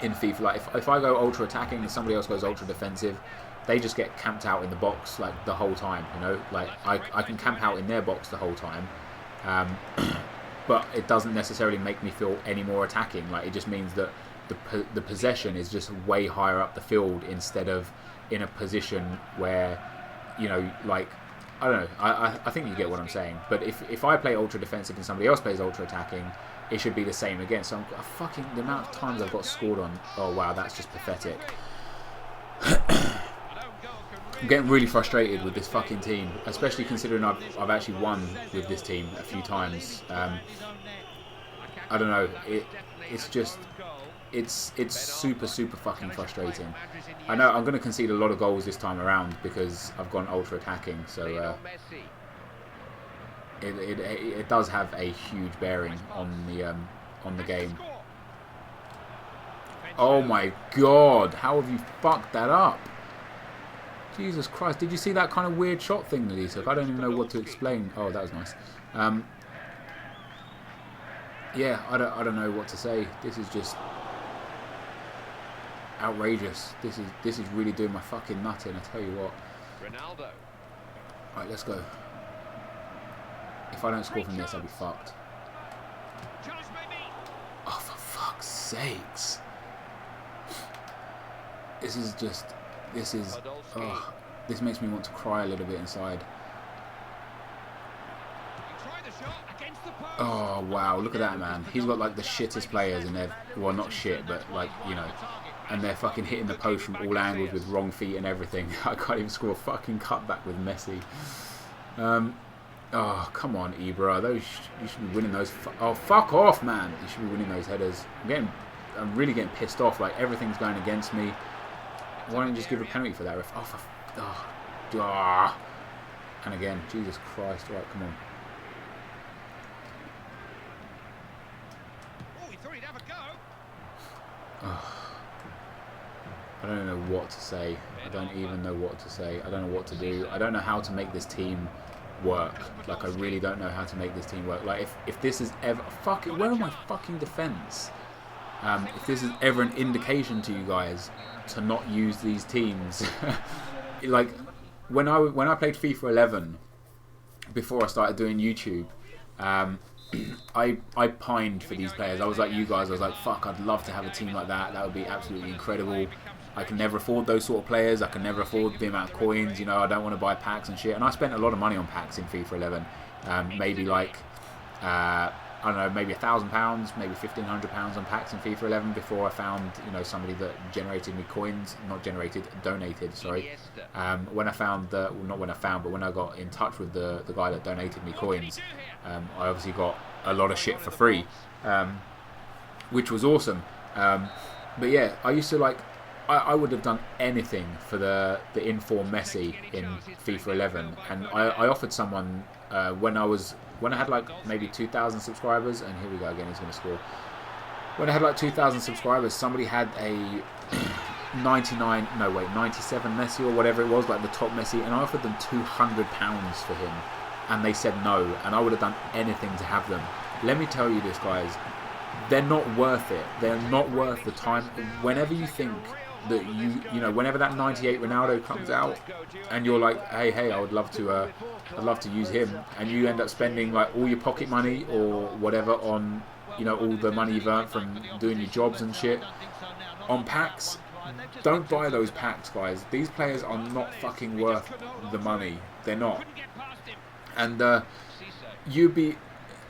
in FIFA. Like if I go ultra attacking and somebody else goes ultra defensive, they just get camped out in the box like the whole time, like I can camp out in their box the whole time, but it doesn't necessarily make me feel any more attacking. Like, it just means that the possession is just way higher up the field instead of in a position where, you know, like, I don't know. I think you get what I'm saying. But if I play ultra defensive and somebody else plays ultra attacking, it should be the same again. So the amount of times I've got scored on. Oh wow, that's just pathetic. I'm getting really frustrated with this fucking team, especially considering I've actually won with this team a few times. I don't know. It's just it's super fucking frustrating. I know I'm going to concede a lot of goals this time around because I've gone ultra attacking. So it does have a huge bearing on the game. Oh my god! How have you fucked that up? Jesus Christ! Did you see that kind of weird shot thing that he took? I don't even know what to explain. Oh, that was nice. Yeah, I don't know what to say. This is just outrageous. This is really doing my fucking nut in. I tell you what. Ronaldo. Right, let's go. If I don't score from this, I'll be fucked. Oh, for fuck's sakes! This makes me want to cry a little bit inside. Oh wow, look at that, man. He's got like the shittest players, and they're, well, not shit, but like, you know, and they're fucking hitting the post from all angles with wrong feet and everything. I can't even score a fucking cutback with Messi. Oh, come on, Ibra. You should be winning those. Oh, fuck off, man. You should be winning those headers. I'm really getting pissed off. Like, everything's going against me. Why don't you just give a penalty for that? And again, Jesus Christ. Right, come on. I don't know what to say. I don't even know what to say. I don't know what to do. I don't know how to make this team work. Like, I really don't know how to make this team work. Like, if this is ever... Fuck it, where are my fucking defence? If this is ever an indication to you guys to not use these teams... like, when I played FIFA 11, before I started doing YouTube, I pined for these players. I was like you guys. I was like, fuck, I'd love to have a team like that. That would be absolutely incredible. I can never afford those sort of players. I can never afford the amount of coins. You know, I don't want to buy packs and shit. And I spent a lot of money on packs in FIFA 11. Maybe like, I don't know, maybe £1,000, maybe £1,500 on packs in FIFA 11 before I found, you know, somebody that generated me coins. Not generated, donated. Sorry. When I found but when I got in touch with the guy that donated me coins, I obviously got a lot of shit for free, which was awesome. But yeah, I used to like. I would have done anything for the inform Messi in FIFA 11, and I offered someone when I had like maybe 2,000 subscribers, and here we go again, he's going to score. When I had like 2,000 subscribers, somebody had a 97 Messi or whatever it was, like the top Messi, and I offered them £200 for him, and they said no, and I would have done anything to have them. Let me tell you this, guys, they're not worth it. They're not worth the time. Whenever you think that you know, whenever that 98 Ronaldo comes out, and you're like, hey, I would love to use him, and you end up spending like all your pocket money or whatever on, you know, all the money you've earned from doing your jobs and shit on packs. Don't buy those packs, guys. These players are not fucking worth the money. They're not. And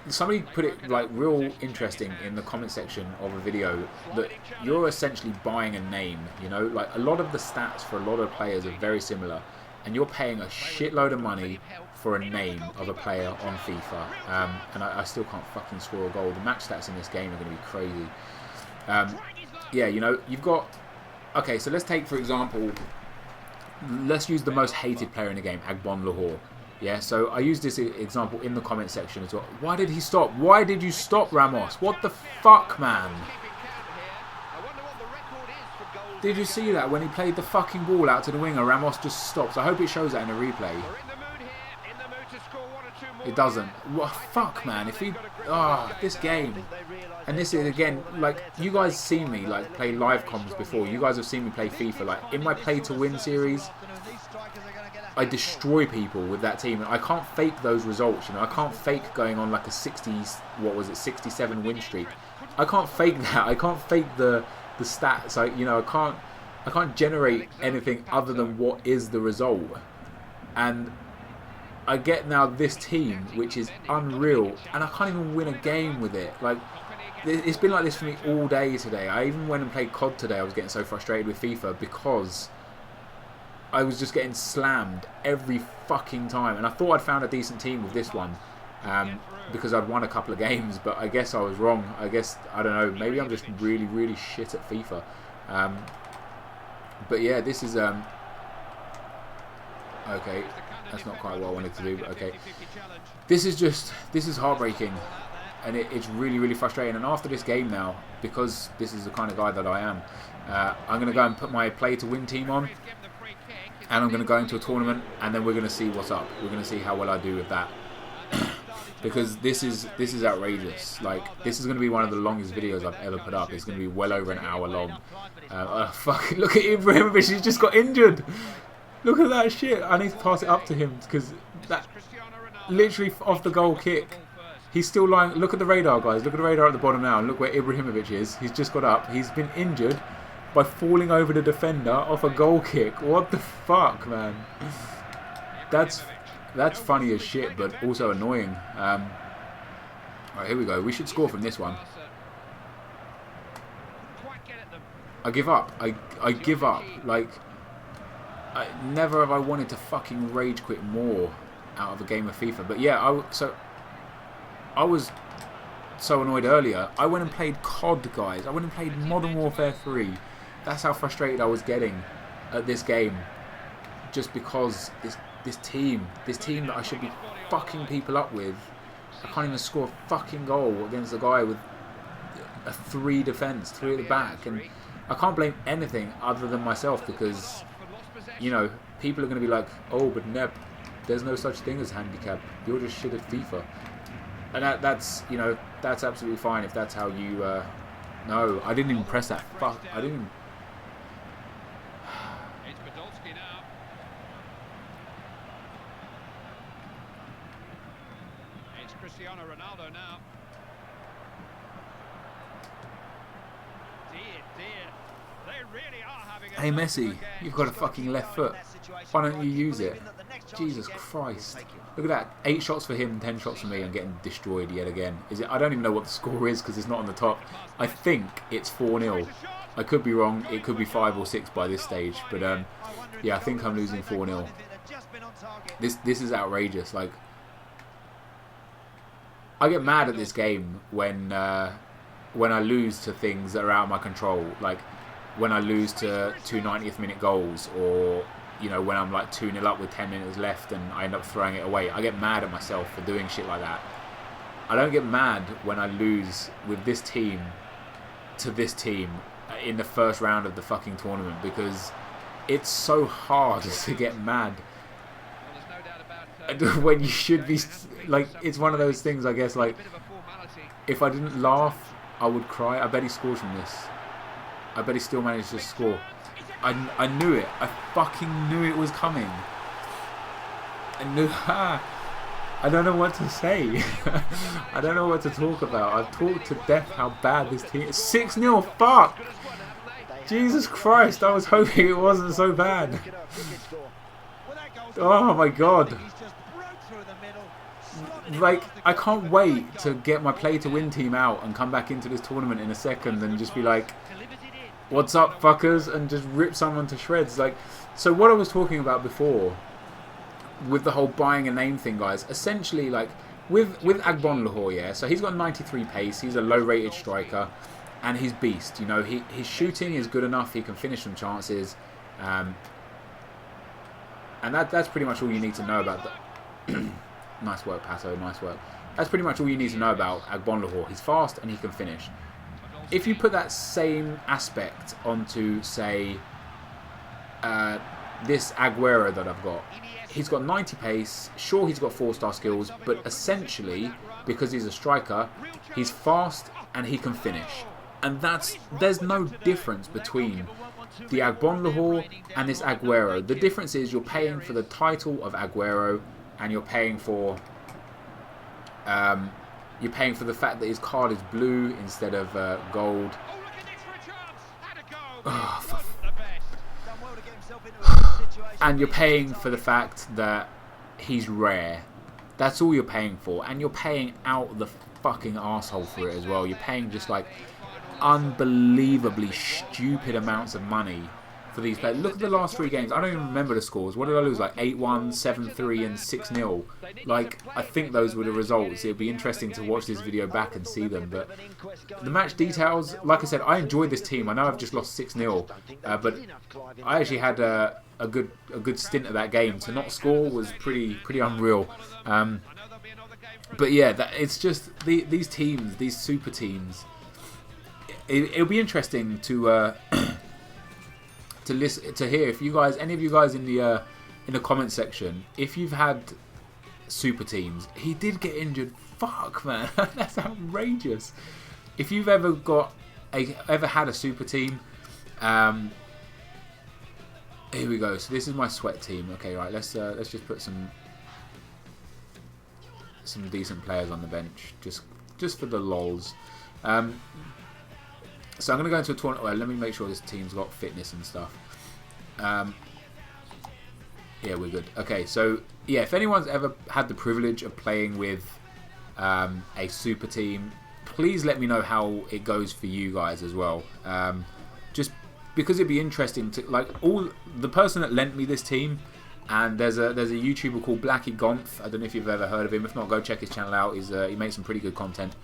somebody put it like real interesting in the comment section of a video that you're essentially buying a name, you know, like a lot of the stats for a lot of players are very similar, and you're paying a shitload of money for a name of a player on FIFA, and I still can't fucking score a goal. The match stats in this game are going to be crazy. Yeah, you know, you've got, okay, so let's take, for example, let's use the most hated player in the game, Agbon Lahore. Yeah, so I used this example in the comment section as well. Why did he stop? Why did you stop, Ramos? What the fuck, man? Did you see that? When he played the fucking ball out to the winger, Ramos just stops. I hope it shows that in a replay. It doesn't. What fuck, man? If he... this game. And this is, again, like, you guys seen me, like, play live comms before. You guys have seen me play FIFA. Like, in my play to win series... I destroy people with that team. I can't fake those results, you know. I can't fake going on like a 67 win streak. I can't fake that. I can't fake the stats. You know, I can't generate anything other than what is the result. And I get now this team, which is unreal, and I can't even win a game with it. Like, it's been like this for me all day today. I even went and played COD today. I was getting so frustrated with FIFA because I was just getting slammed every fucking time. And I thought I'd found a decent team with this one because I'd won a couple of games, but I guess I was wrong. I guess, I don't know, maybe I'm just really, really shit at FIFA. But yeah, this is... okay, that's not quite what I wanted to do, but okay. This is heartbreaking. And it's really, really frustrating. And after this game now, because this is the kind of guy that I am, I'm going to go and put my play to win team on. And I'm going to go into a tournament, and then we're going to see what's up. We're going to see how well I do with that. Because this is outrageous. Like, this is going to be one of the longest videos I've ever put up. It's going to be well over an hour long. Fuck, look at Ibrahimovic, he's just got injured. Look at that shit. I need to pass it up to him, because that literally off the goal kick. He's still lying. Look at the radar, guys. Look at the radar at the bottom now. And look where Ibrahimovic is. He's just got up. He's been injured by falling over the defender off a goal kick. What the fuck, man? That's funny as shit, but also annoying. Alright, here we go. We should score from this one. I give up. I give up. Like, never have I wanted to fucking rage quit more out of a game of FIFA. But yeah, I was so annoyed earlier. I went and played COD, guys. I went and played Modern Warfare 3. That's how frustrated I was getting at this game. Just because this team that I should be fucking people up with, I can't even score a fucking goal against a guy with a 3 defence, 3 at the back. And I can't blame anything other than myself because, you know, people are going to be like, oh, but Nep, there's no such thing as handicap. You're just shit at FIFA. And that's, you know, that's absolutely fine if that's how you... no, I didn't even press that. Fuck, I didn't... It's Cristiano Ronaldo now. Dear, dear. They really are having a... Hey, Messi, you've got a fucking left foot. Why don't you use it? Jesus Christ. Look at that. 8 shots for him, 10 shots for me. I'm getting destroyed yet again. Is it? I don't even know what the score is because it's not on the top. I think it's 4-0. I could be wrong. It could be 5 or 6 by this stage. But yeah, I think I'm losing 4-0. This is outrageous. Like, I get mad at this game when I lose to things that are out of my control. Like when I lose to 2 90th minute goals, or you know, when I'm like 2-0 up with 10 minutes left and I end up throwing it away. I get mad at myself for doing shit like that. I don't get mad when I lose with this team to this team in the first round of the fucking tournament, because it's so hard to get mad when you should be, like, it's one of those things, I guess, like, if I didn't laugh, I would cry. I bet he scores from this. I bet he still managed to score. I knew it. I fucking knew it was coming. I knew... I don't know what to say. I don't know what to talk about. I've talked to death how bad this team is. 6-0, fuck! Jesus Christ, I was hoping it wasn't so bad. Oh my god. Like, I can't wait to get my play to win team out and come back into this tournament in a second and just be like, what's up, fuckers, and just rip someone to shreds. Like, so what I was talking about before with the whole buying a name thing, guys, essentially, like, with Agbonlahor, yeah, so he's got 93 pace, he's a low-rated striker, and he's beast, you know, his shooting is good enough, he can finish some chances, and that's pretty much all you need to know about that. Nice work, Passo, nice work. That's pretty much all you need to know about Agbonlahor. He's fast and he can finish. If you put that same aspect onto, say, this Aguero that I've got, he's got 90 pace, sure he's got 4-star skills, but essentially, because he's a striker, he's fast and he can finish. And there's no difference between the Agbonlahor and this Aguero. The difference is you're paying for the title of Aguero, and you're paying for the fact that his card is blue instead of gold. And you're paying for the fact that he's rare. That's all you're paying for, and you're paying out the fucking arsehole for it as well. You're paying just like unbelievably stupid amounts of money for these players. Look at the last 3 games. I don't even remember the scores. What did I lose? Like 8-1, 7-3 and 6-0. Like, I think those were the results. It'd be interesting to watch this video back and see them. But the match details, like I said, I enjoyed this team. I know I've just lost 6-0, but I actually had a good stint at that game. To not score was pretty unreal. But yeah, it's just these teams, these super teams. It'll be interesting to hear if you guys, any of you guys in the comment section, if you've had super teams. He did get injured. Fuck, man, that's outrageous. If you've ever had a super team, here we go. So this is my sweat team. Okay, right. Let's just put some decent players on the bench, just for the lols. So I'm going to go into a tournament. Well, let me make sure this team's got fitness and stuff. Yeah, we're good. Okay, so yeah, if anyone's ever had the privilege of playing with a super team, please let me know how it goes for you guys as well. Just because it'd be interesting to the person that lent me this team. And there's a YouTuber called Blackie Gonf. I don't know if you've ever heard of him. If not, go check his channel out. He makes some pretty good content.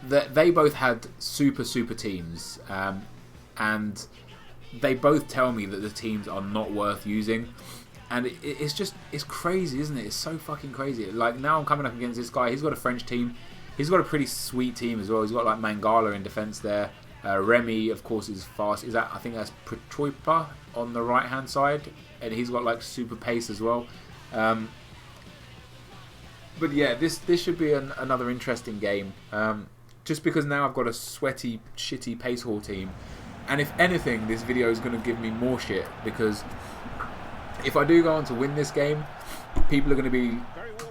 They both had super teams, and they both tell me that the teams are not worth using, and it's crazy, isn't it? It's so fucking crazy. Like, now I'm coming up against this guy. He's got a French team. He's got a pretty sweet team as well. He's got like Mangala in defence there. Remy, of course, is fast. I think that's Petroipa on the right hand side, and he's got like super pace as well. But yeah, this should be another interesting game. Just because now I've got a sweaty, shitty pace hall team, and if anything, this video is going to give me more shit, because if I do go on to win this game, people are going to be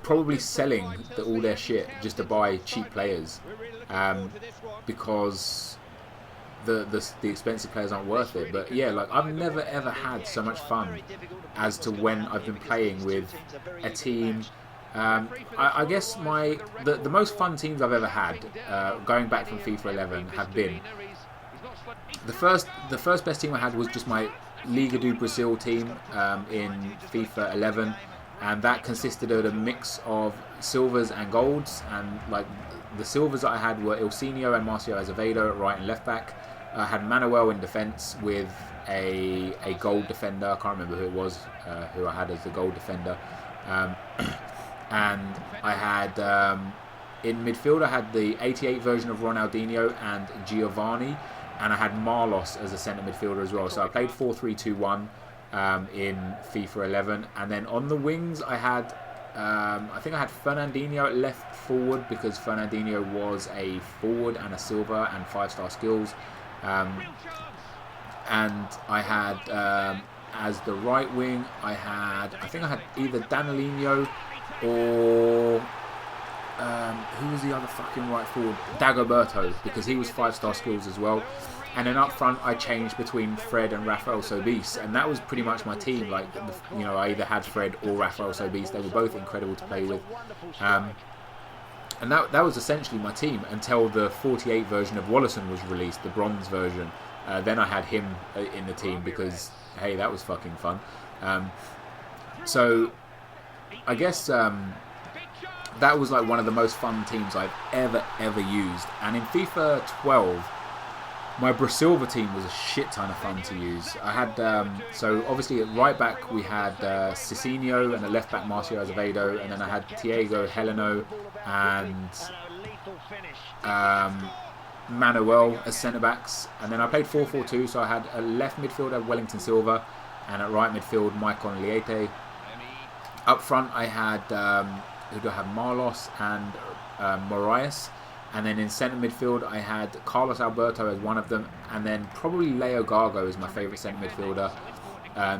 probably selling all their shit just to buy cheap players, because the expensive players aren't worth it. But yeah, like, I've never ever had so much fun as to when I've been playing with a team. I guess the most fun teams I've ever had, going back from FIFA 11, have been the first best team I had was just my Liga do Brazil team in FIFA 11, and that consisted of a mix of silvers and golds. And like, the silvers that I had were Ilsinho and Marcio Azevedo at right and left back. I had Manuel in defence with a gold defender. I can't remember who it was who I had as the gold defender. And I had, in midfield, I had the 88 version of Ronaldinho and Giovanni, and I had Marlos as a centre midfielder as well. So I played 4-3-2-1 in FIFA 11. And then on the wings, I had, I think I had Fernandinho at left forward, because Fernandinho was a forward and a silver and 5-star skills. And I had, as the right wing, I think I had either Danilinho or who was the other fucking right forward? Dagoberto, because he was 5-star skills as well. And then up front, I changed between Fred and Rafael Sobeis, and that was pretty much my team. Like, I either had Fred or Rafael Sobeis. They were both incredible to play with, and that was essentially my team until the 48 version of Wallison was released, the bronze version. Then I had him in the team because, hey, that was fucking fun. So I guess that was like one of the most fun teams I've ever used. And in FIFA 12, my Brasilva team was a shit ton of fun to use. I had, so obviously at right back we had Cicinho, and at left back Marcio Azevedo, and then I had Thiago Heleno and Manuel as centre backs. And then I played 4-4-2, so I had a left midfielder Wellington Silva, and at right midfield Maicon Liete. Up front I had, who do I have? Marlos and Moraes. And then in centre midfield, I had Carlos Alberto as one of them, and then probably Leo Gargo is my favourite centre midfielder,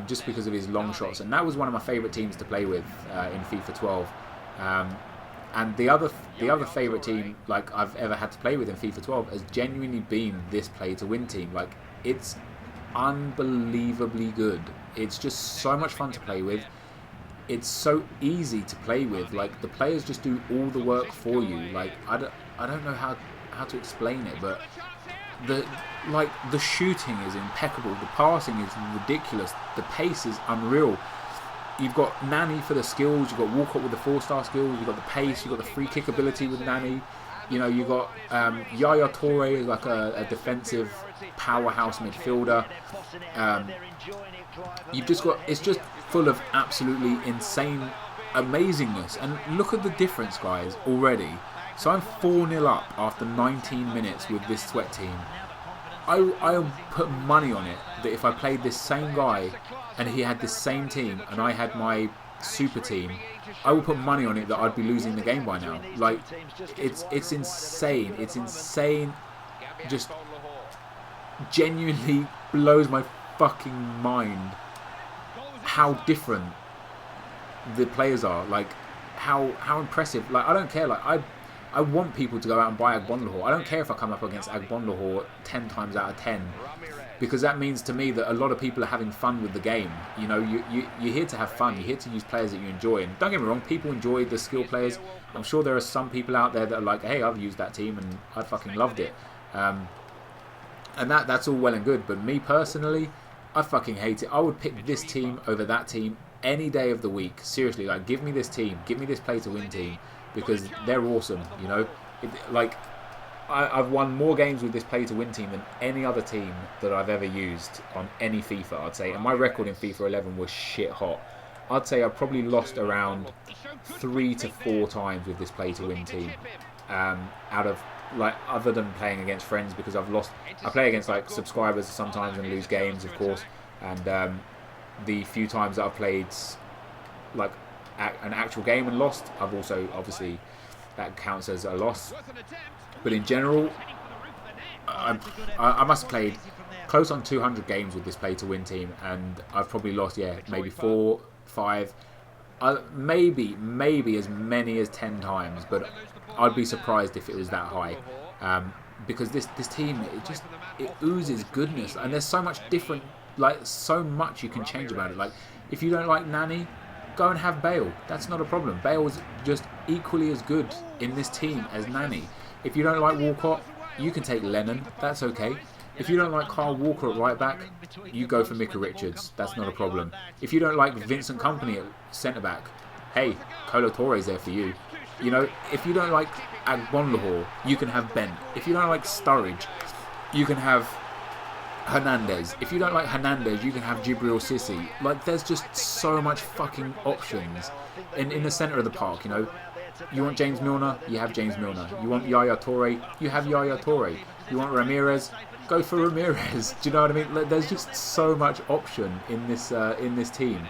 just because of his long shots. And that was one of my favourite teams to play with in FIFA 12. And the other favourite team like I've ever had to play with in FIFA 12 has genuinely been this play to win team. Like, it's unbelievably good. It's just so much fun to play with. It's so easy to play with. Like, the players just do all the work for you. Like, I don't know how to explain it, but the shooting is impeccable. The passing is ridiculous. The pace is unreal. You've got Nani for the skills. You've got Walcott with the 4-star skills. You've got the pace. You've got the free kick ability with Nani. You know, you've got Yaya Toure is like a defensive powerhouse midfielder. You've just got, it's just full of absolutely insane amazingness. And look at the difference, guys, already. So I'm 4-0 up after 19 minutes with this Sweat team. I'll put money on it that if I played this same guy and he had this same team and I had my super team, I will put money on it that I'd be losing the game by now. Like, it's insane. It's insane. Just genuinely blows my fucking mind how different the players are. Like, how impressive. Like, I don't care. Like, I want people to go out and buy Agbonlahor. I don't care if I come up against Agbonlahor 10 times out of 10, because that means to me that a lot of people are having fun with the game. You know, you're here to have fun. You're here to use players that you enjoy. And don't get me wrong, people enjoy the skill players. I'm sure there are some people out there that are like, hey, I've used that team and I fucking loved it. And that's all well and good. But me personally, I fucking hate it. I would pick this team over that team any day of the week. Seriously, like, give me this team. Give me this play to win team. Because they're awesome, you know. I've won more games with this play to win team than any other team that I've ever used on any FIFA, I'd say. And my record in FIFA 11 was shit hot. I'd say I've probably lost around 3 to 4 times with this play to win team. Out of, like, other than playing against friends, because I've lost. I play against like subscribers sometimes and lose games, of course. And the few times that I've played like an actual game and lost, I've also, obviously, that counts as a loss. But in general, I must have played close on 200 games with this play to win team, and I've probably lost, maybe 4, 5, maybe as many as 10 times, but I'd be surprised if it was that high. Because this team, it oozes goodness, and there's so much different, like, so much you can change about it. Like, if you don't like Nani, go and have Bale. That's not a problem. Bale's just equally as good in this team as Nani. If you don't like Walcott, you can take Lennon. That's okay. If you don't like Kyle Walker at right back, you go for Micah Richards. That's not a problem. If you don't like Vincent Kompany at centre back, hey, Kolo Toure's there for you. You know, if you don't like Agbonlahor, you can have Bent. If you don't like Sturridge, you can have Hernandez. If you don't like Hernandez, you can have Jibril Sissi. Like, there's just so much fucking options in the centre of the park, you know. You want James Milner, you have James Milner. You want Yaya Toure, you have Yaya Toure. You want Ramirez, go for Ramirez. Do you know what I mean? Like, there's just so much option in this team.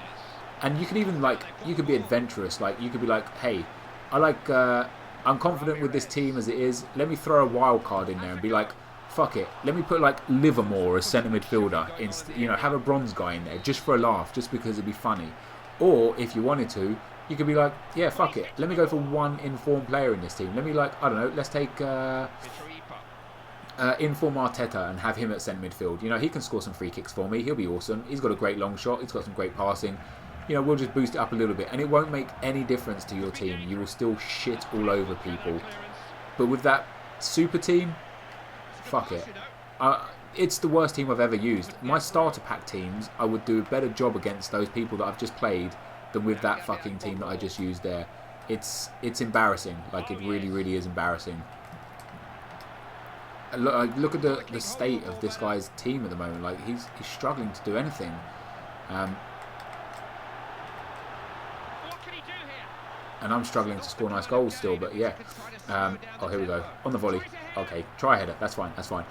And you can even, like, you could be adventurous. Like, you could be like, hey, I'm confident with this team as it is. Let me throw a wild card in there and be like, fuck it, let me put like Livermore as centre midfielder. You know, have a bronze guy in there just for a laugh, just because it'd be funny. Or if you wanted to, you could be like, yeah, fuck it, let me go for one informed player in this team. Let me, like, I don't know, let's take inform Arteta and have him at centre midfield. You know, he can score some free kicks for me. He'll be awesome. He's got a great long shot. He's got some great passing. You know, we'll just boost it up a little bit, and it won't make any difference to your team. You will still shit all over people. But with that super team, fuck it. It's the worst team I've ever used. My starter pack teams, I would do a better job against those people that I've just played than with that fucking team that I just used there. It's embarrassing. Like, it really, really is embarrassing. Look at the state of this guy's team at the moment. Like, he's struggling to do anything. And I'm struggling to score nice goals still, but yeah. Oh, here we go. On the volley. Okay, try header. That's fine. That's fine.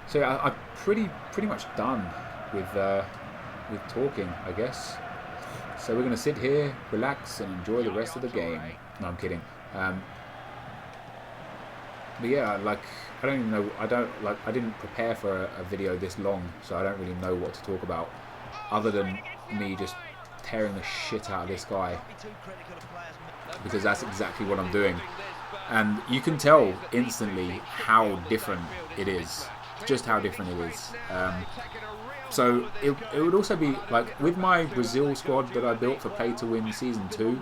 So yeah, I'm pretty much done with talking, I guess. So we're going to sit here, relax, and enjoy the rest of the game. No, I'm kidding. But yeah, like I don't even know. I didn't prepare for a video this long, so I don't really know what to talk about, other than me just tearing the shit out of this guy, because that's exactly what I'm doing, and you can tell instantly how different it is, just how different it is. So it would also be like with my Brazil squad that I built for Play to Win Season 2.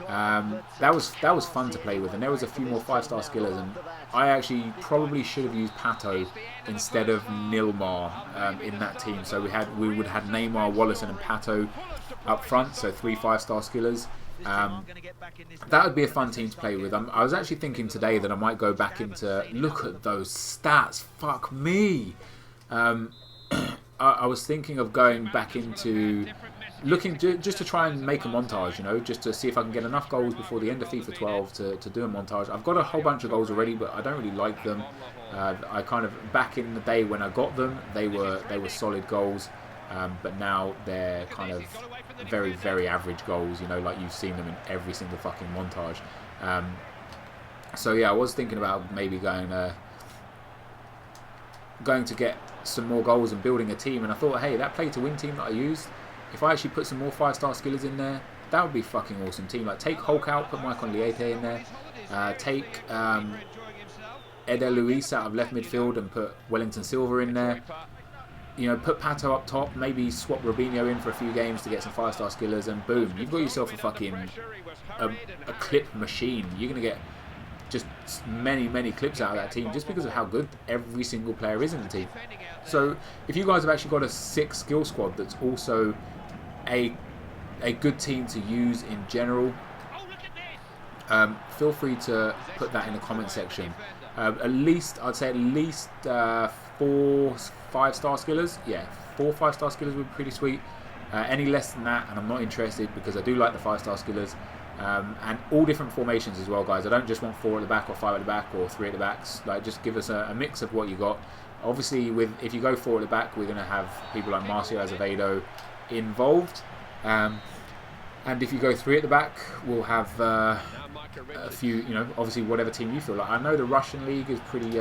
That was fun to play with, and there was a few more 5-star skillers, and I actually probably should have used Pato instead of Nilmar in that team. So we would have Neymar, Wallison, and Pato up front, so 3 5-star skillers. That would be a fun team to play with. I was actually thinking today that I might go back into look at those stats. Fuck me. I was thinking of going back into looking just to try and make a montage, you know, just to see if I can get enough goals before the end of FIFA 12 to do a montage. I've got a whole bunch of goals already, but I don't really like them. I kind of, back in the day when I got them, they were solid goals, but now they're kind of very, very average goals, you know, like you've seen them in every single fucking montage. So yeah, I was thinking about maybe going to get some more goals and building a team, and I thought, hey, that Play to Win team that I used, if I actually put some more 5-star skillers in there, that would be a fucking awesome team. Like, take Hulk out, put Mike on Liete in there, take Eder Luis out of left midfield and put Wellington Silva in there. You know, put Pato up top, maybe swap Robinho in for a few games to get some 5-star skillers, and boom, you've got yourself a fucking a clip machine. You're going to get just many, many clips out of that team just because of how good every single player is in the team. So if you guys have actually got a 6 skill squad that's also a good team to use in general, feel free to put that in the comment section. At least 4 5-star skillers. Yeah, 4 5-star skillers would be pretty sweet. Any less than that, and I'm not interested, because I do like the 5-star skillers. And all different formations as well, guys. I don't just want 4 at the back or 5 at the back or 3 at the backs. Like, just give us a mix of what you got. Obviously, if you go 4 at the back, we're going to have people like Marcio Azevedo involved. And if you go 3 at the back, we'll have a few, you know, obviously whatever team you feel like. I know the Russian league is pretty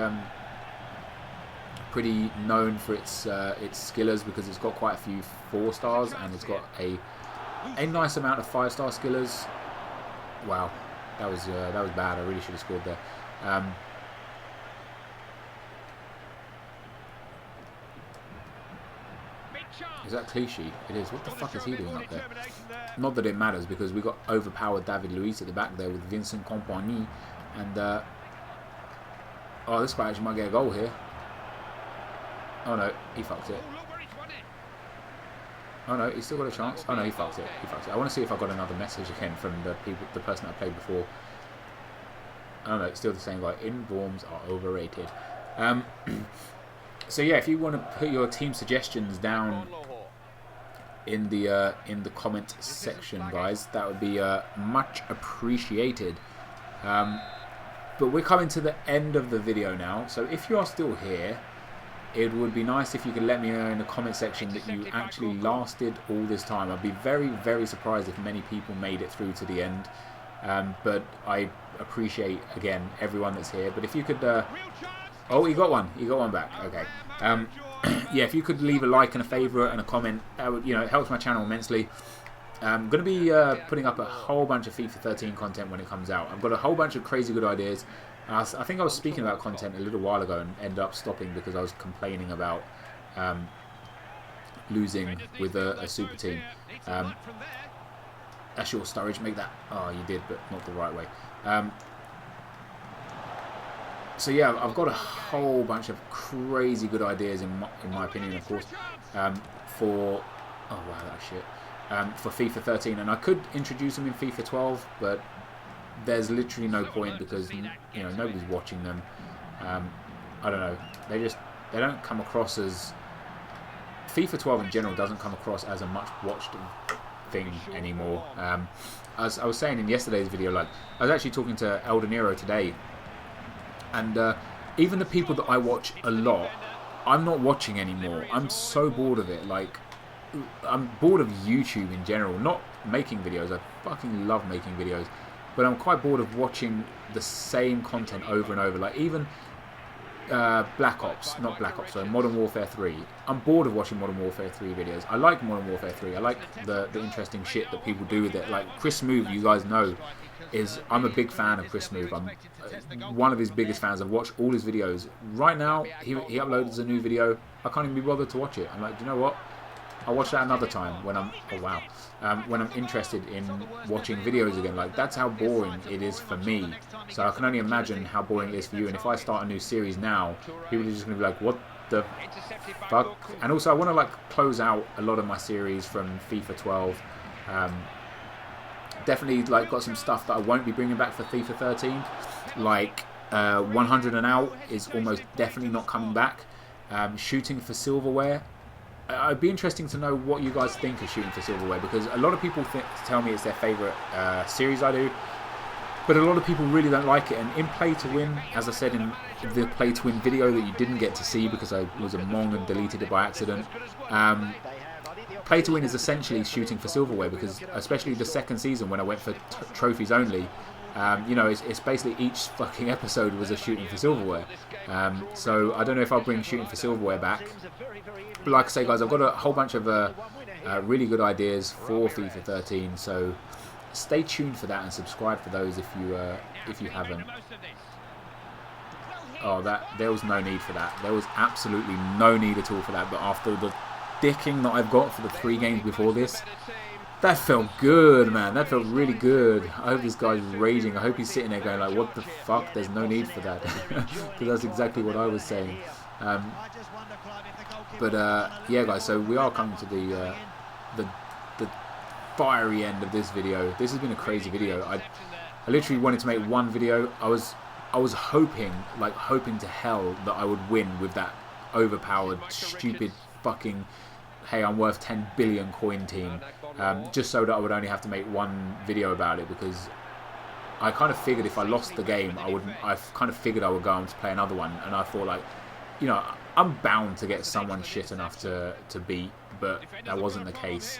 known for its skillers, because it's got quite a few 4 stars and it's got a nice amount of 5-star skillers. Wow, that was bad. I really should have scored there. Is that Clichy? It is. What the fuck is he doing up there? Not that it matters, because we got overpowered David Luiz at the back there with Vincent Kompany, and oh, this guy actually might get a goal here. Oh no, he fucked it. Oh no, he's still got a chance. Oh no, he fucked it. I want to see if I got another message again from the person I played before. Oh no, it's still the same guy. Informs are overrated. So yeah, if you want to put your team suggestions down in the comment section, guys, that would be much appreciated. But we're coming to the end of the video now, so if you are still here, it would be nice if you could let me know in the comment section that you actually lasted all this time. I'd be very, very surprised if many people made it through to the end. But I appreciate, again, everyone that's here. But if you could... oh, he got one. He got one back. Okay. Yeah, if you could leave a like and a favourite and a comment, that would, you know, it helps my channel immensely. I'm going to be putting up a whole bunch of FIFA 13 content when it comes out. I've got a whole bunch of crazy good ideas. I think I was speaking about content a little while ago and ended up stopping because I was complaining about losing with a super team. That's your Sturridge, make that. Oh, you did, but not the right way. So yeah, I've got a whole bunch of crazy good ideas in my opinion, of course, for... Oh wow, that shit. For FIFA 13, and I could introduce them in FIFA 12, but there's literally no point because, you know, nobody's watching them. I don't know. They don't come across as... FIFA 12 in general doesn't come across as a much watched thing anymore. As I was saying in yesterday's video, like, I was actually talking to El Dinero today, and even the people that I watch a lot, I'm not watching anymore. I'm so bored of it. Like, I'm bored of YouTube in general. Not making videos. I fucking love making videos. but I'm quite bored of watching the same content over and over. Like even Modern Warfare 3. I'm bored of watching Modern Warfare 3 videos. I like Modern Warfare 3. I like the interesting shit that people do with it. Like Chris Smoove, you guys know, I'm a big fan of Chris Smoove. I'm one of his biggest fans. I've watched all his videos. Right now, he uploads a new video. I can't even be bothered to watch it. I'm like, do you know what? I'll watch that another time when I'm when I'm interested in watching videos again. Like that's how boring it is for me. So I can only imagine how boring it is for you. And if I start a new series now, people are just gonna be like, what the fuck? And also I want to like close out a lot of my series from FIFA 12. Definitely like got some stuff that I won't be bringing back for FIFA 13. Like 100 and out is almost definitely not coming back. Shooting for silverware. It'd be interesting to know what you guys think of Shooting for Silverware, because a lot of people tell me it's their favourite series I do, but a lot of people really don't like it. And in Play to Win, as I said in the Play to Win video that you didn't get to see because I was a mong and deleted it by accident, Play to Win is essentially Shooting for Silverware, because especially the second season when I went for trophies only, you know, it's basically each fucking episode was a Shooting for Silverware. So I don't know if I'll bring Shooting for Silverware back. But like I say, guys, I've got a whole bunch of really good ideas for FIFA 13. So stay tuned for that and subscribe for those if you haven't. Oh, there was no need for that. There was absolutely no need at all for that. But after the dicking that I've got for the 3 games before this, that felt good, man. That felt really good. I hope this guy's raging. I hope he's sitting there going like, what the fuck? There's no need for that. Because that's exactly what I was saying. But yeah, guys, so we are coming to the fiery end of this video. This has been a crazy video. I literally wanted to make one video. I was hoping to hell that I would win with that overpowered, stupid fucking hey, I'm worth 10 billion coin team, just so that I would only have to make one video about it, because I kind of figured if I lost the game, I kind of figured I would go on to play another one, and I thought like, you know, I'm bound to get someone shit enough to beat, but that wasn't the case.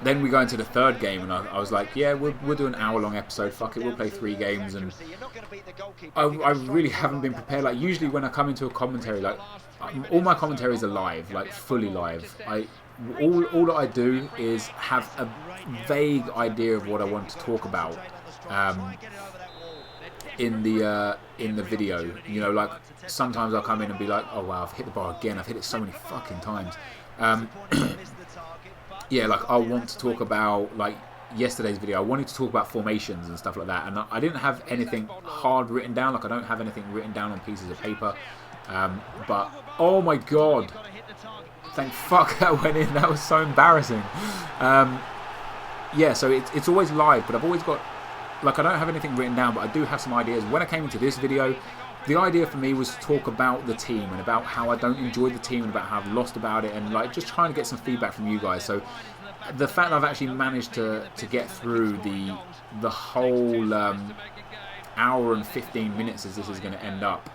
Then we go into the 3rd game, and I was like, yeah, we'll do an hour-long episode. Fuck it, we'll play 3 games. And I really haven't been prepared. Like usually when I come into a commentary, like all my commentaries are live, like fully live. All that I do is have a vague idea of what I want to talk about in the video. You know, like sometimes I'll come in and be like, oh wow, I've hit the bar again. I've hit it so many fucking times. Yeah, like I want to talk about like yesterday's video. I wanted to talk about formations and stuff like that, and I didn't have anything hard written down. Like I don't have anything written down on pieces of paper. But oh my god, thank fuck that went in. That was so embarrassing. Yeah, so it's always live, but I've always got like I don't have anything written down, but I do have some ideas. When I came into this video, the idea for me was to talk about the team and about how I don't enjoy the team and about how I've lost about it, and like just trying to get some feedback from you guys. So the fact that I've actually managed to get through the whole hour and 15 minutes as this is going to end up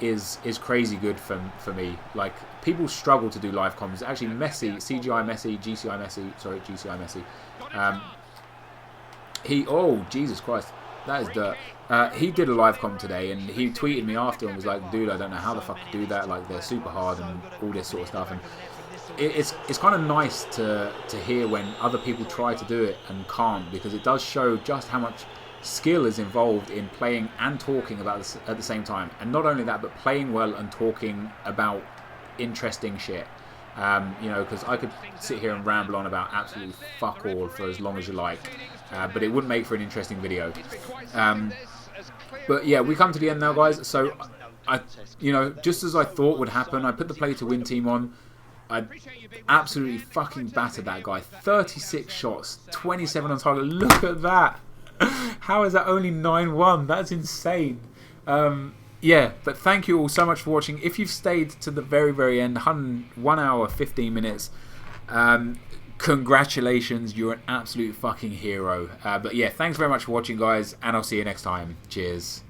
is crazy good for me. Like people struggle to do live comms. Actually, GCI Messi. Oh Jesus Christ, that is dirt. He did a live com today, and he tweeted me after and was like, dude, I don't know how the fuck to do that, like they're super hard and all this sort of stuff. And it's kind of nice to hear when other people try to do it and can't, because it does show just how much skill is involved in playing and talking about this at the same time. And not only that, but playing well and talking about interesting shit. You know, because I could sit here and ramble on about absolutely fuck all for as long as you like, but it wouldn't make for an interesting video. But yeah, we come to the end now, guys. So you know, just as I thought would happen, I put the Play to Win team on. I absolutely fucking battered that guy. 36 shots, 27 on target. Look at that. How is that only 9-1? That's insane. Yeah, but thank you all so much for watching. If you've stayed to the very, very end, 1 hour, 15 minutes, congratulations. You're an absolute fucking hero. But yeah, thanks very much for watching, guys, and I'll see you next time. Cheers.